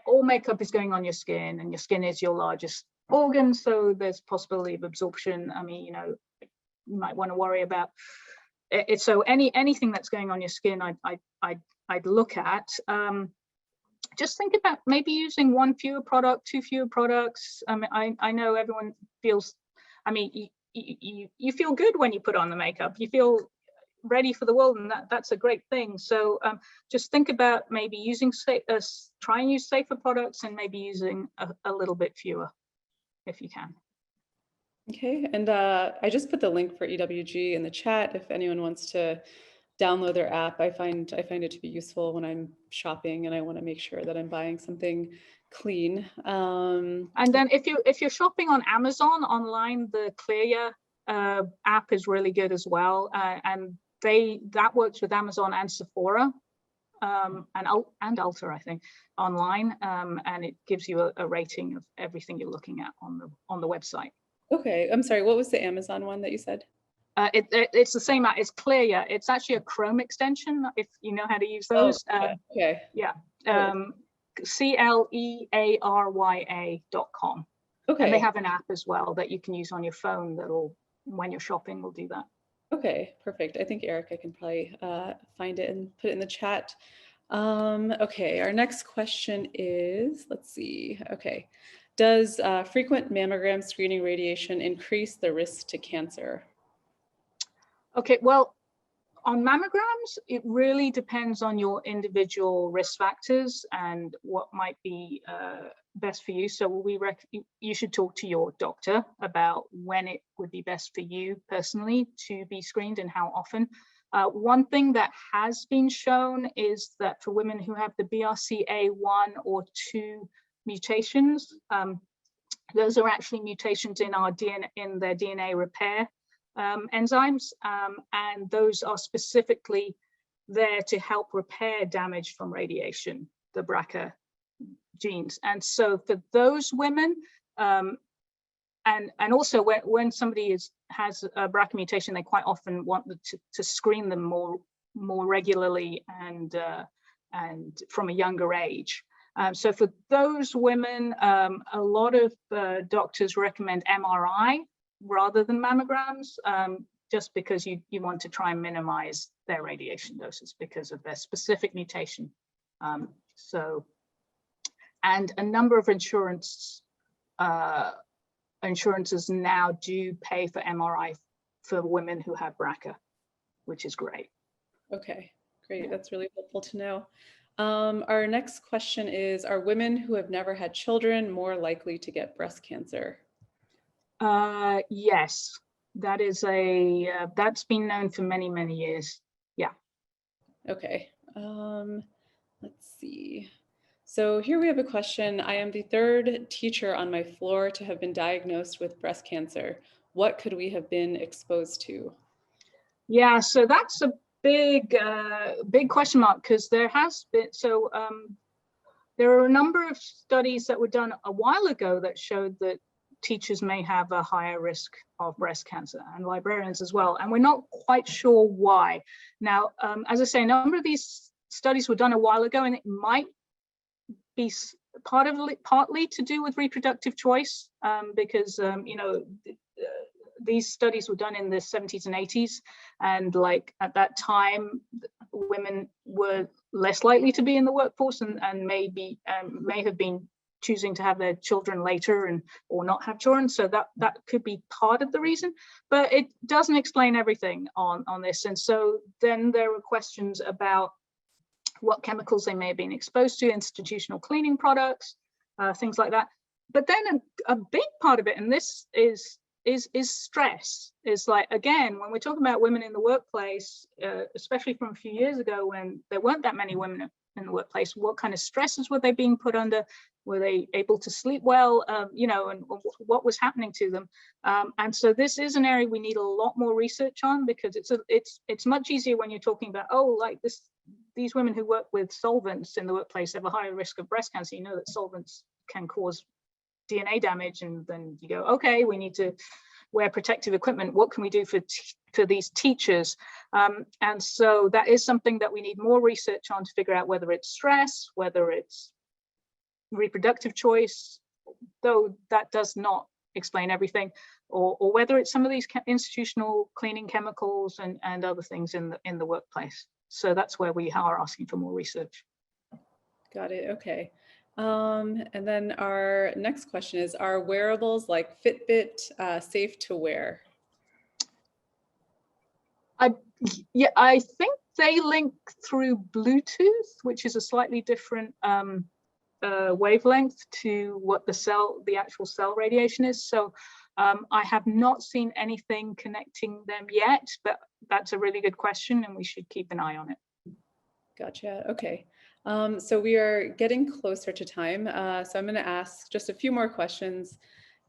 S2: all makeup is going on your skin, and your skin is your largest organ, so there's possibility of absorption. I mean, you might want to worry about it. So anything that's going on your skin, I'd look at. Just think about maybe using one fewer product, two fewer products. I mean, I know everyone feels, I mean, you feel good when you put on the makeup. You feel ready for the world, and that's a great thing. So just think about maybe using try and use safer products, and maybe using a little bit fewer if you can.
S1: Okay, and I just put the link for EWG in the chat if anyone wants to download their app. I find it to be useful when I'm shopping and I want to make sure that I'm buying something clean.
S2: And then if you're shopping on Amazon online, the Clear app is really good as well, and that works with Amazon and Sephora and Ulta, I think, online, and it gives you a rating of everything you're looking at on the website.
S1: Okay, I'm sorry, what was the Amazon one that you said?
S2: It's the same app. It's Clear. It's actually a Chrome extension, if you know how to use those.
S1: Okay.
S2: Yeah. CLEARYA.com.
S1: Okay.
S2: And they have an app as well that you can use on your phone that'll, when you're shopping, will do that.
S1: Okay, perfect. I think Erica can probably find it and put it in the chat. Okay, our next question is, let's see. Okay, does frequent mammogram screening radiation increase the risk to cancer?
S2: Okay, well, on mammograms, it really depends on your individual risk factors and what might be best for you. So you should talk to your doctor about when it would be best for you personally to be screened and how often. One thing that has been shown is that for women who have the BRCA1 or 2 mutations, those are actually mutations in our DNA, in their DNA repair enzymes, and those are specifically there to help repair damage from radiation, the BRCA genes. And so for those women, and also when somebody has a BRCA mutation, they quite often want to screen them more regularly and from a younger age. So for those women, a lot of doctors recommend MRI rather than mammograms, just because you want to try and minimize their radiation doses because of their specific mutation. And a number of insurances now do pay for MRI for women who have BRCA, which is great.
S1: Okay, great. That's really helpful to know. Our next question is, are women who have never had children more likely to get breast cancer?
S2: Yes, that is that's been known for many, many years. Yeah.
S1: Okay. Let's see. So here we have a question. I am the third teacher on my floor to have been diagnosed with breast cancer. What could we have been exposed to?
S2: Yeah, so that's a big question mark, because there has been, there are a number of studies that were done a while ago that showed that teachers may have a higher risk of breast cancer, and librarians as well, and we're not quite sure why. Now, as I say, a number of these studies were done a while ago, and it might be partly to do with reproductive choice, because these studies were done in the 70s and 80s, and like at that time, women were less likely to be in the workforce, and may have been choosing to have their children later or not have children. So that could be part of the reason, but it doesn't explain everything on this. And so then there were questions about what chemicals they may have been exposed to, institutional cleaning products, things like that. But then a big part of it, and this is stress. Is like, again, when we're talking about women in the workplace, especially from a few years ago when there weren't that many women in the workplace, what kind of stresses were they being put under? Were they able to sleep well? And what was happening to them? And so this is an area we need a lot more research on, because it's much easier when you're talking about, oh, like these women who work with solvents in the workplace have a higher risk of breast cancer. You know that solvents can cause DNA damage, and then you go, okay, we need to wear protective equipment. What can we do for these teachers? And so that is something that we need more research on to figure out whether it's stress, whether it's reproductive choice, though that does not explain everything, or whether it's some of these institutional cleaning chemicals and other things in the workplace. So that's where we are asking for more research.
S1: Got it. Okay. And then our next question is, are wearables like Fitbit safe to wear?
S2: Yeah, I think they link through Bluetooth, which is a slightly different wavelength to what the actual cell radiation is. So I have not seen anything connecting them yet, but that's a really good question and we should keep an eye on it.
S1: Gotcha. Okay. So we are getting closer to time. So I'm going to ask just a few more questions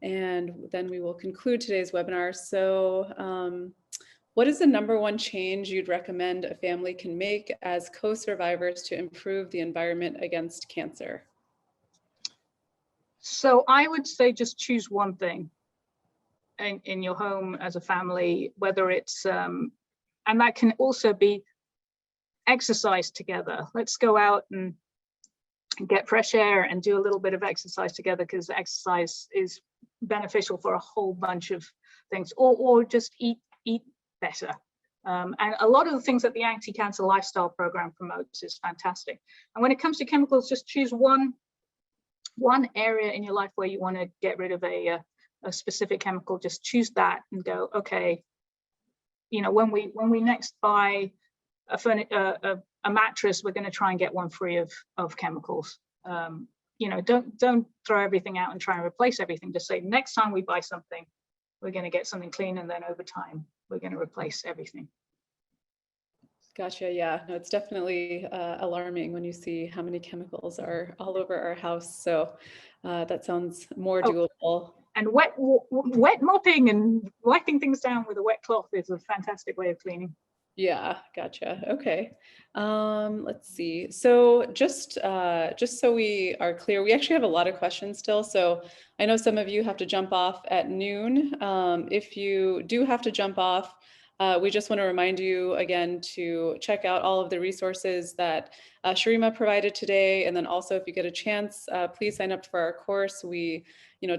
S1: and then we will conclude today's webinar. So what is the #1 change you'd recommend a family can make as co-survivors to improve the environment against cancer?
S2: So I would say just choose one thing in your home as a family, whether it's, and that can also be exercise together. Let's go out and get fresh air and do a little bit of exercise together, because exercise is beneficial for a whole bunch of things, or just eat better. And a lot of the things that the Anti-Cancer Lifestyle program promotes is fantastic. And when it comes to chemicals, just choose one area in your life where you want to get rid of a specific chemical. Just choose that and go, okay, you know, when we next buy a mattress, we're going to try and get one free of chemicals. You know, don't throw everything out and try and replace everything. Just say, next time we buy something, we're going to get something clean, and then over time we're going to replace everything.
S1: Gotcha. Yeah, no, it's definitely alarming when you see how many chemicals are all over our house. So that sounds more doable.
S2: And wet mopping and wiping things down with a wet cloth is a fantastic way of cleaning.
S1: Yeah, gotcha. Okay. Let's see. So just so we are clear, we actually have a lot of questions still. So I know some of you have to jump off at noon. If you do have to jump off, we just want to remind you again to check out all of the resources that Sharima provided today. And then also, if you get a chance, please sign up for our course. We,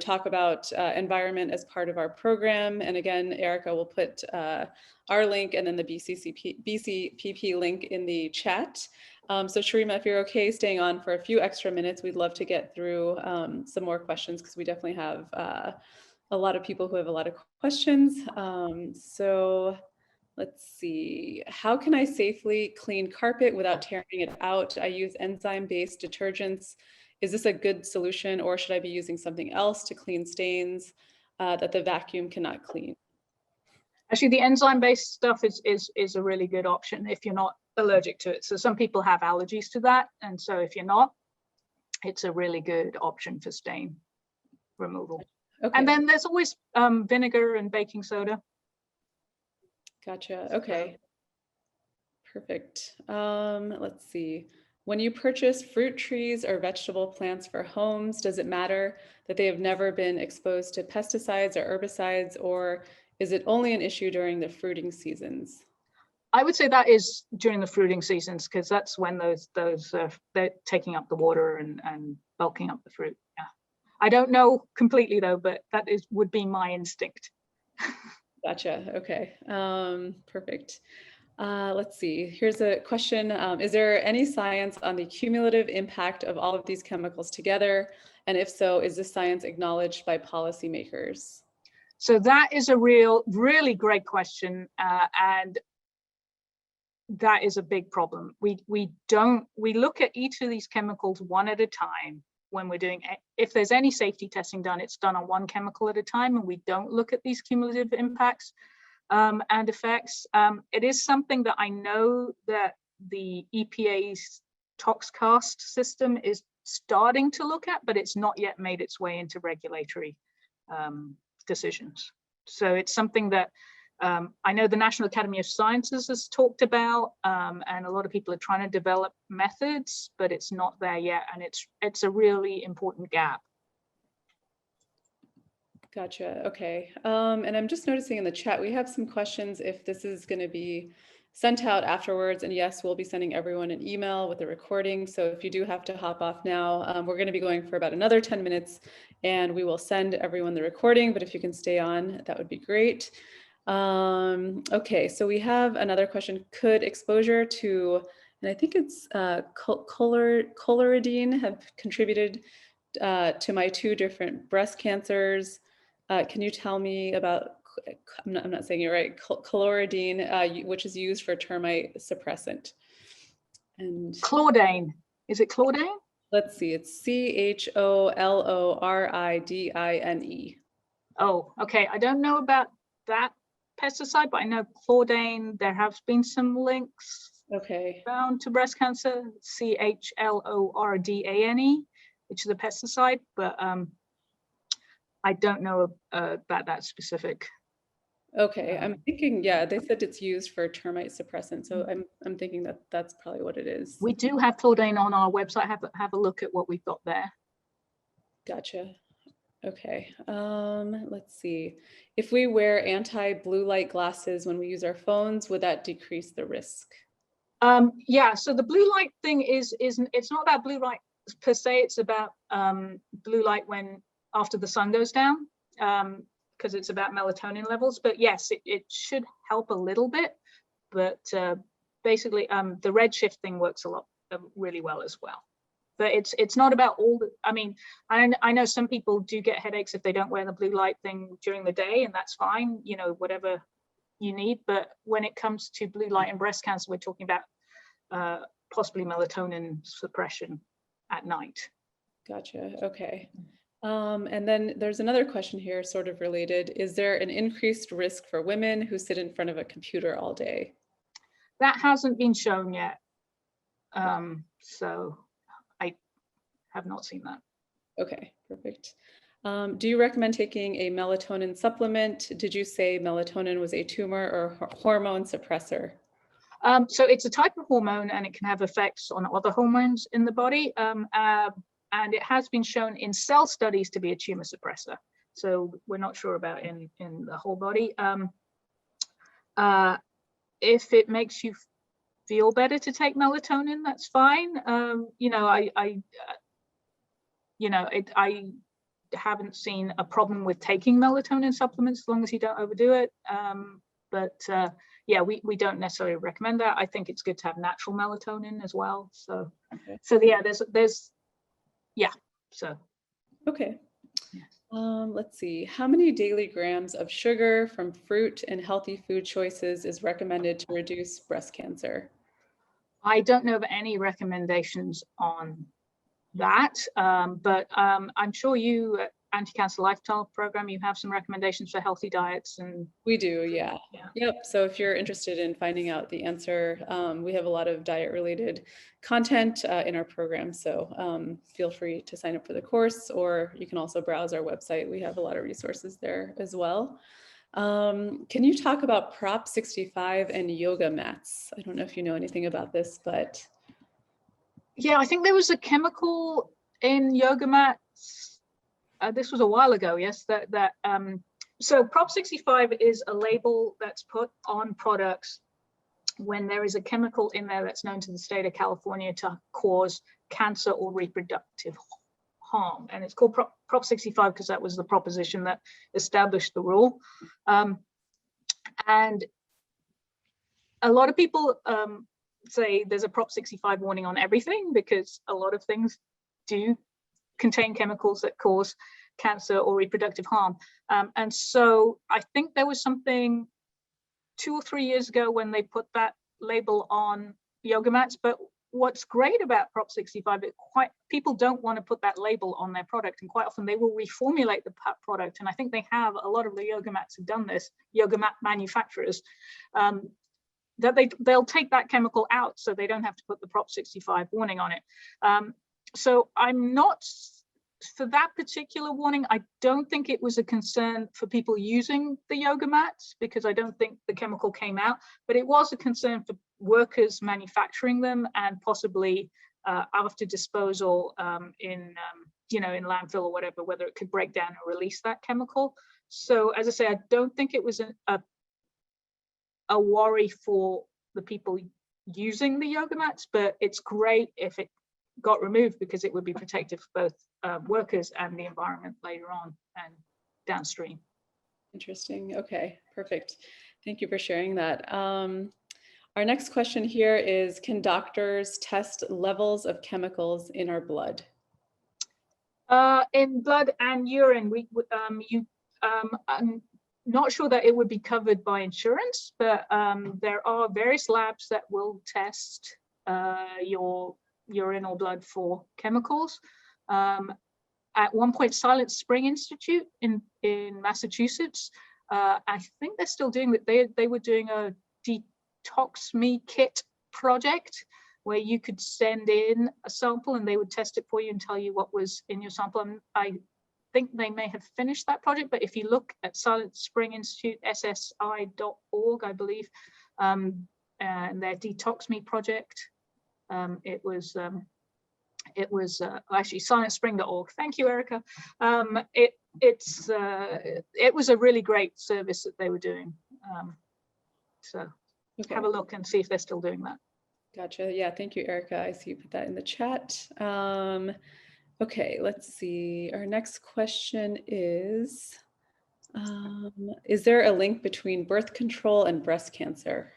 S1: talk about environment as part of our program. And again, Erica will put our link and then the BCPP link in the chat. So Sharima, if you're okay staying on for a few extra minutes, we'd love to get through some more questions, because we definitely have a lot of people who have a lot of questions. So let's see. How can I safely clean carpet without tearing it out? I use enzyme-based detergents. Is this a good solution, or should I be using something else to clean stains that the vacuum cannot clean?
S2: Actually, the enzyme-based stuff is a really good option if you're not allergic to it. So some people have allergies to that, and so if you're not, it's a really good option for stain removal. Okay. And then there's always vinegar and baking soda.
S1: Gotcha. Okay. Perfect. Let's see. When you purchase fruit trees or vegetable plants for homes, does it matter that they have never been exposed to pesticides or herbicides, or is it only an issue during the fruiting seasons?
S2: I would say that is during the fruiting seasons, because that's when they're taking up the water and bulking up the fruit. Yeah. I don't know completely though, but that would be my instinct.
S1: Gotcha. Okay. Perfect. Let's see. Here's a question. Is there any science on the cumulative impact of all of these chemicals together? And if so, is this science acknowledged by policymakers?
S2: So that is a really great question. And that is a big problem. We look at each of these chemicals one at a time. When we're doing, if there's any safety testing done, it's done on one chemical at a time, and we don't look at these cumulative impacts and effects. It is something that I know that the EPA's ToxCast system is starting to look at, but it's not yet made its way into regulatory decisions. So it's something that I know the National Academy of Sciences has talked about, and a lot of people are trying to develop methods, but it's not there yet, and it's a really important gap.
S1: Gotcha. Okay. And I'm just noticing in the chat, we have some questions if this is going to be sent out afterwards. And yes, we'll be sending everyone an email with a recording. So if you do have to hop off now, we're going to be going for about another 10 minutes and we will send everyone the recording. But if you can stay on, that would be great. Okay, so we have another question. Could exposure to, and I think it's coloridine have contributed to my 2 different breast cancers? Can you tell me about, I'm not saying it right, coloridine, which is used for termite suppressant. And
S2: Chlordane, is it chlordane?
S1: Let's see, it's CHOLORIDINE.
S2: Oh, okay, I don't know about that pesticide, but I know chlordane, there have been some links found to breast cancer, CHLORDANE, which is a pesticide, but I don't know about that specific.
S1: Okay, I'm thinking, yeah, they said it's used for termite suppressant, so I'm thinking that that's probably what it is.
S2: We do have chlordane on our website. Have a look at what we've got there.
S1: Gotcha. Okay, let's see. If we wear anti-blue light glasses when we use our phones, would that decrease the risk?
S2: Yeah, so the blue light thing is it's not about blue light per se, it's about blue light when after the sun goes down, because it's about melatonin levels. But yes, it should help a little bit, but basically the redshift thing works a lot really well as well. But it's not about all the, I mean, I know some people do get headaches if they don't wear the blue light thing during the day, and that's fine, you know, whatever you need. But when it comes to blue light and breast cancer, we're talking about possibly melatonin suppression at night.
S1: Gotcha. Okay. And then there's another question here, sort of related. Is there an increased risk for women who sit in front of a computer all day?
S2: That hasn't been shown yet. So I have not seen that.
S1: Okay, perfect. Do you recommend taking a melatonin supplement? Did you say melatonin was a tumor or hormone suppressor?
S2: So it's a type of hormone, and it can have effects on other hormones in the body. And it has been shown in cell studies to be a tumor suppressor. So we're not sure about in the whole body. If it makes you feel better to take melatonin, that's fine. You know, I haven't seen a problem with taking melatonin supplements as long as you don't overdo it. Yeah, we don't necessarily recommend that. I think it's good to have natural melatonin as well. So, okay. So yeah, there's yeah. So
S1: okay. Let's see. How many daily grams of sugar from fruit and healthy food choices is recommended to reduce breast cancer?
S2: I don't know of any recommendations on that, but I'm sure you Anticancer Lifestyle program, you have some recommendations for healthy diets. And
S1: we do, yeah. Yep. So if you're interested in finding out the answer, we have a lot of diet related content in our program. So feel free to sign up for the course, or you can also browse our website. We have a lot of resources there as well. Can you talk about Prop 65 and yoga mats? I don't know if you know anything about this, but.
S2: Yeah, I think there was a chemical in yoga mats. This was a while ago, yes, so Prop 65 is a label that's put on products when there is a chemical in there that's known to the state of California to cause cancer or reproductive harm. And it's called Prop 65 because that was the proposition that established the rule. And a lot of people say there's a Prop 65 warning on everything because a lot of things do contain chemicals that cause cancer or reproductive harm. And so I think there was something 2 or 3 years ago when they put that label on yoga mats. But what's great about Prop 65, people don't want to put that label on their product, and quite often they will reformulate the product. And I think they have, a lot of the yoga mats have done this, yoga mat manufacturers, that they'll take that chemical out so they don't have to put the Prop 65 warning on it. So I'm not for that particular warning, I don't think it was a concern for people using the yoga mats, because I don't think the chemical came out, but it was a concern for workers manufacturing them and possibly after disposal in landfill or whatever, whether it could break down and release that chemical. So as I say, I don't think it was a worry for the people using the yoga mats, but it's great if it got removed, because it would be protective for both workers and the environment later on and downstream.
S1: Interesting. Okay, perfect. Thank you for sharing that. Our next question here is, can doctors test levels of chemicals in our blood?
S2: In blood and urine, I'm not sure that it would be covered by insurance, but there are various labs that will test your urine or blood for chemicals. At one point, Silent Spring Institute in Massachusetts, I think they're still doing that. They were doing a Detox Me Kit project where you could send in a sample and they would test it for you and tell you what was in your sample. And I think they may have finished that project, but if you look at Silent Spring Institute, ssi.org, I believe, and their Detox Me project, it was actually silentspring.org. Thank you, Erica. It was a really great service that they were doing. So okay. Have a look and see if they're still doing that.
S1: Gotcha. Yeah, thank you, Erica. I see you put that in the chat. Okay, let's see. Our next question is there a link between birth control and breast cancer?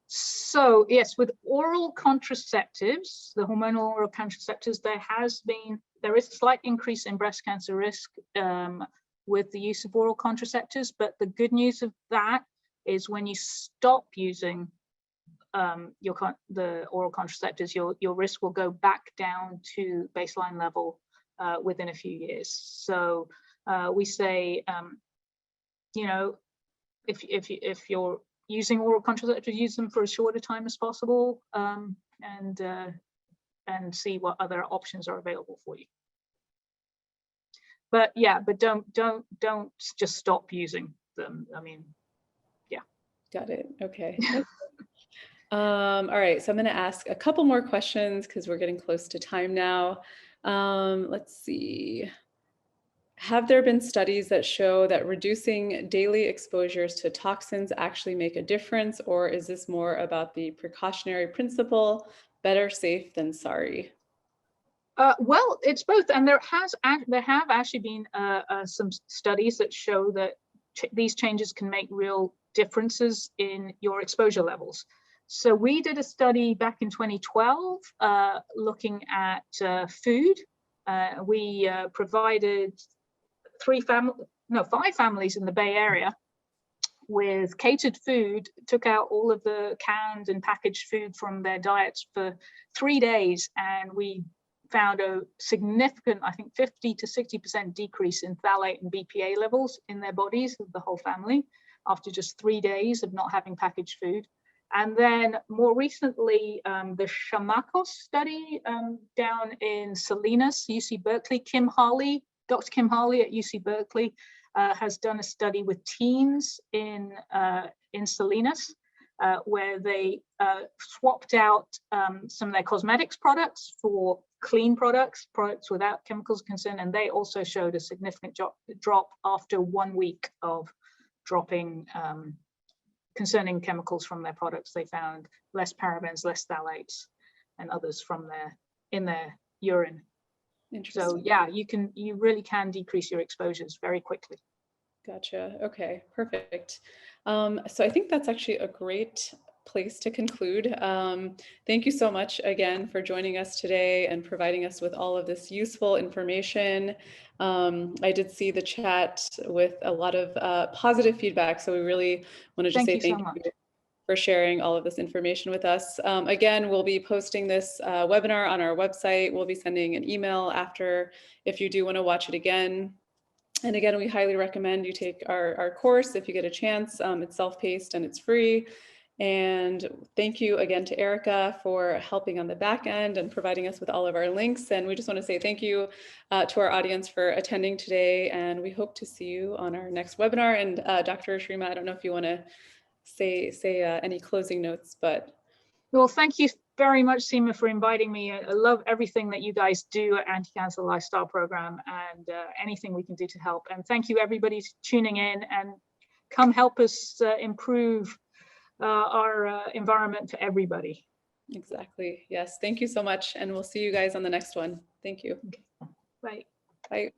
S2: So yes, with oral contraceptives, the hormonal oral contraceptives, there is a slight increase in breast cancer risk with the use of oral contraceptives. But the good news of that is when you stop using the oral contraceptives, your risk will go back down to baseline level within a few years. So we say, if you're using oral contraceptives, use them for as short a time as possible, and see what other options are available for you. But yeah, but don't just stop using them. I mean, yeah.
S1: Got it. Okay. All right, so I'm going to ask a couple more questions because we're getting close to time now. Let's see. Have there been studies that show that reducing daily exposures to toxins actually make a difference, or is this more about the precautionary principle, better safe than sorry?
S2: Well, it's both, and there have actually been some studies that show that these changes can make real differences in your exposure levels. So we did a study back in 2012 looking at food. We provided 5 families in the Bay Area with catered food, took out all of the canned and packaged food from their diets for 3 days, and we found a significant, I think 50 to 60% decrease in phthalate and BPA levels in their bodies of the whole family after just 3 days of not having packaged food. And then more recently, the Shamakos study down in Salinas, UC Berkeley, Dr. Kim Harley at UC Berkeley has done a study with teens in Salinas where they swapped out some of their cosmetics products for clean products without chemicals concern, and they also showed a significant drop after 1 week of dropping concerning chemicals from their products. They found less parabens, less phthalates, and others in their urine. So yeah, you really can decrease your exposures very quickly.
S1: Gotcha. Okay, perfect. So I think that's actually a great place to conclude. Thank you so much again for joining us today and providing us with all of this useful information. I did see the chat with a lot of positive feedback, so we really wanted to say thank you for sharing all of this information with us. Again, we'll be posting this webinar on our website. We'll be sending an email after if you do want to watch it again. And again, we highly recommend you take our course if you get a chance. It's self-paced and it's free. And thank you again to Erica for helping on the back end and providing us with all of our links. And we just want to say thank you to our audience for attending today. And we hope to see you on our next webinar. And Dr. Sharima, I don't know if you want to say any closing notes, but.
S2: Well, thank you very much, Seema, for inviting me. I love everything that you guys do at Anticancer Lifestyle Program and anything we can do to help. And thank you everybody tuning in, and come help us improve our environment for everybody.
S1: Exactly. Yes. Thank you so much. And we'll see you guys on the next one. Thank you.
S2: Bye.
S1: Bye.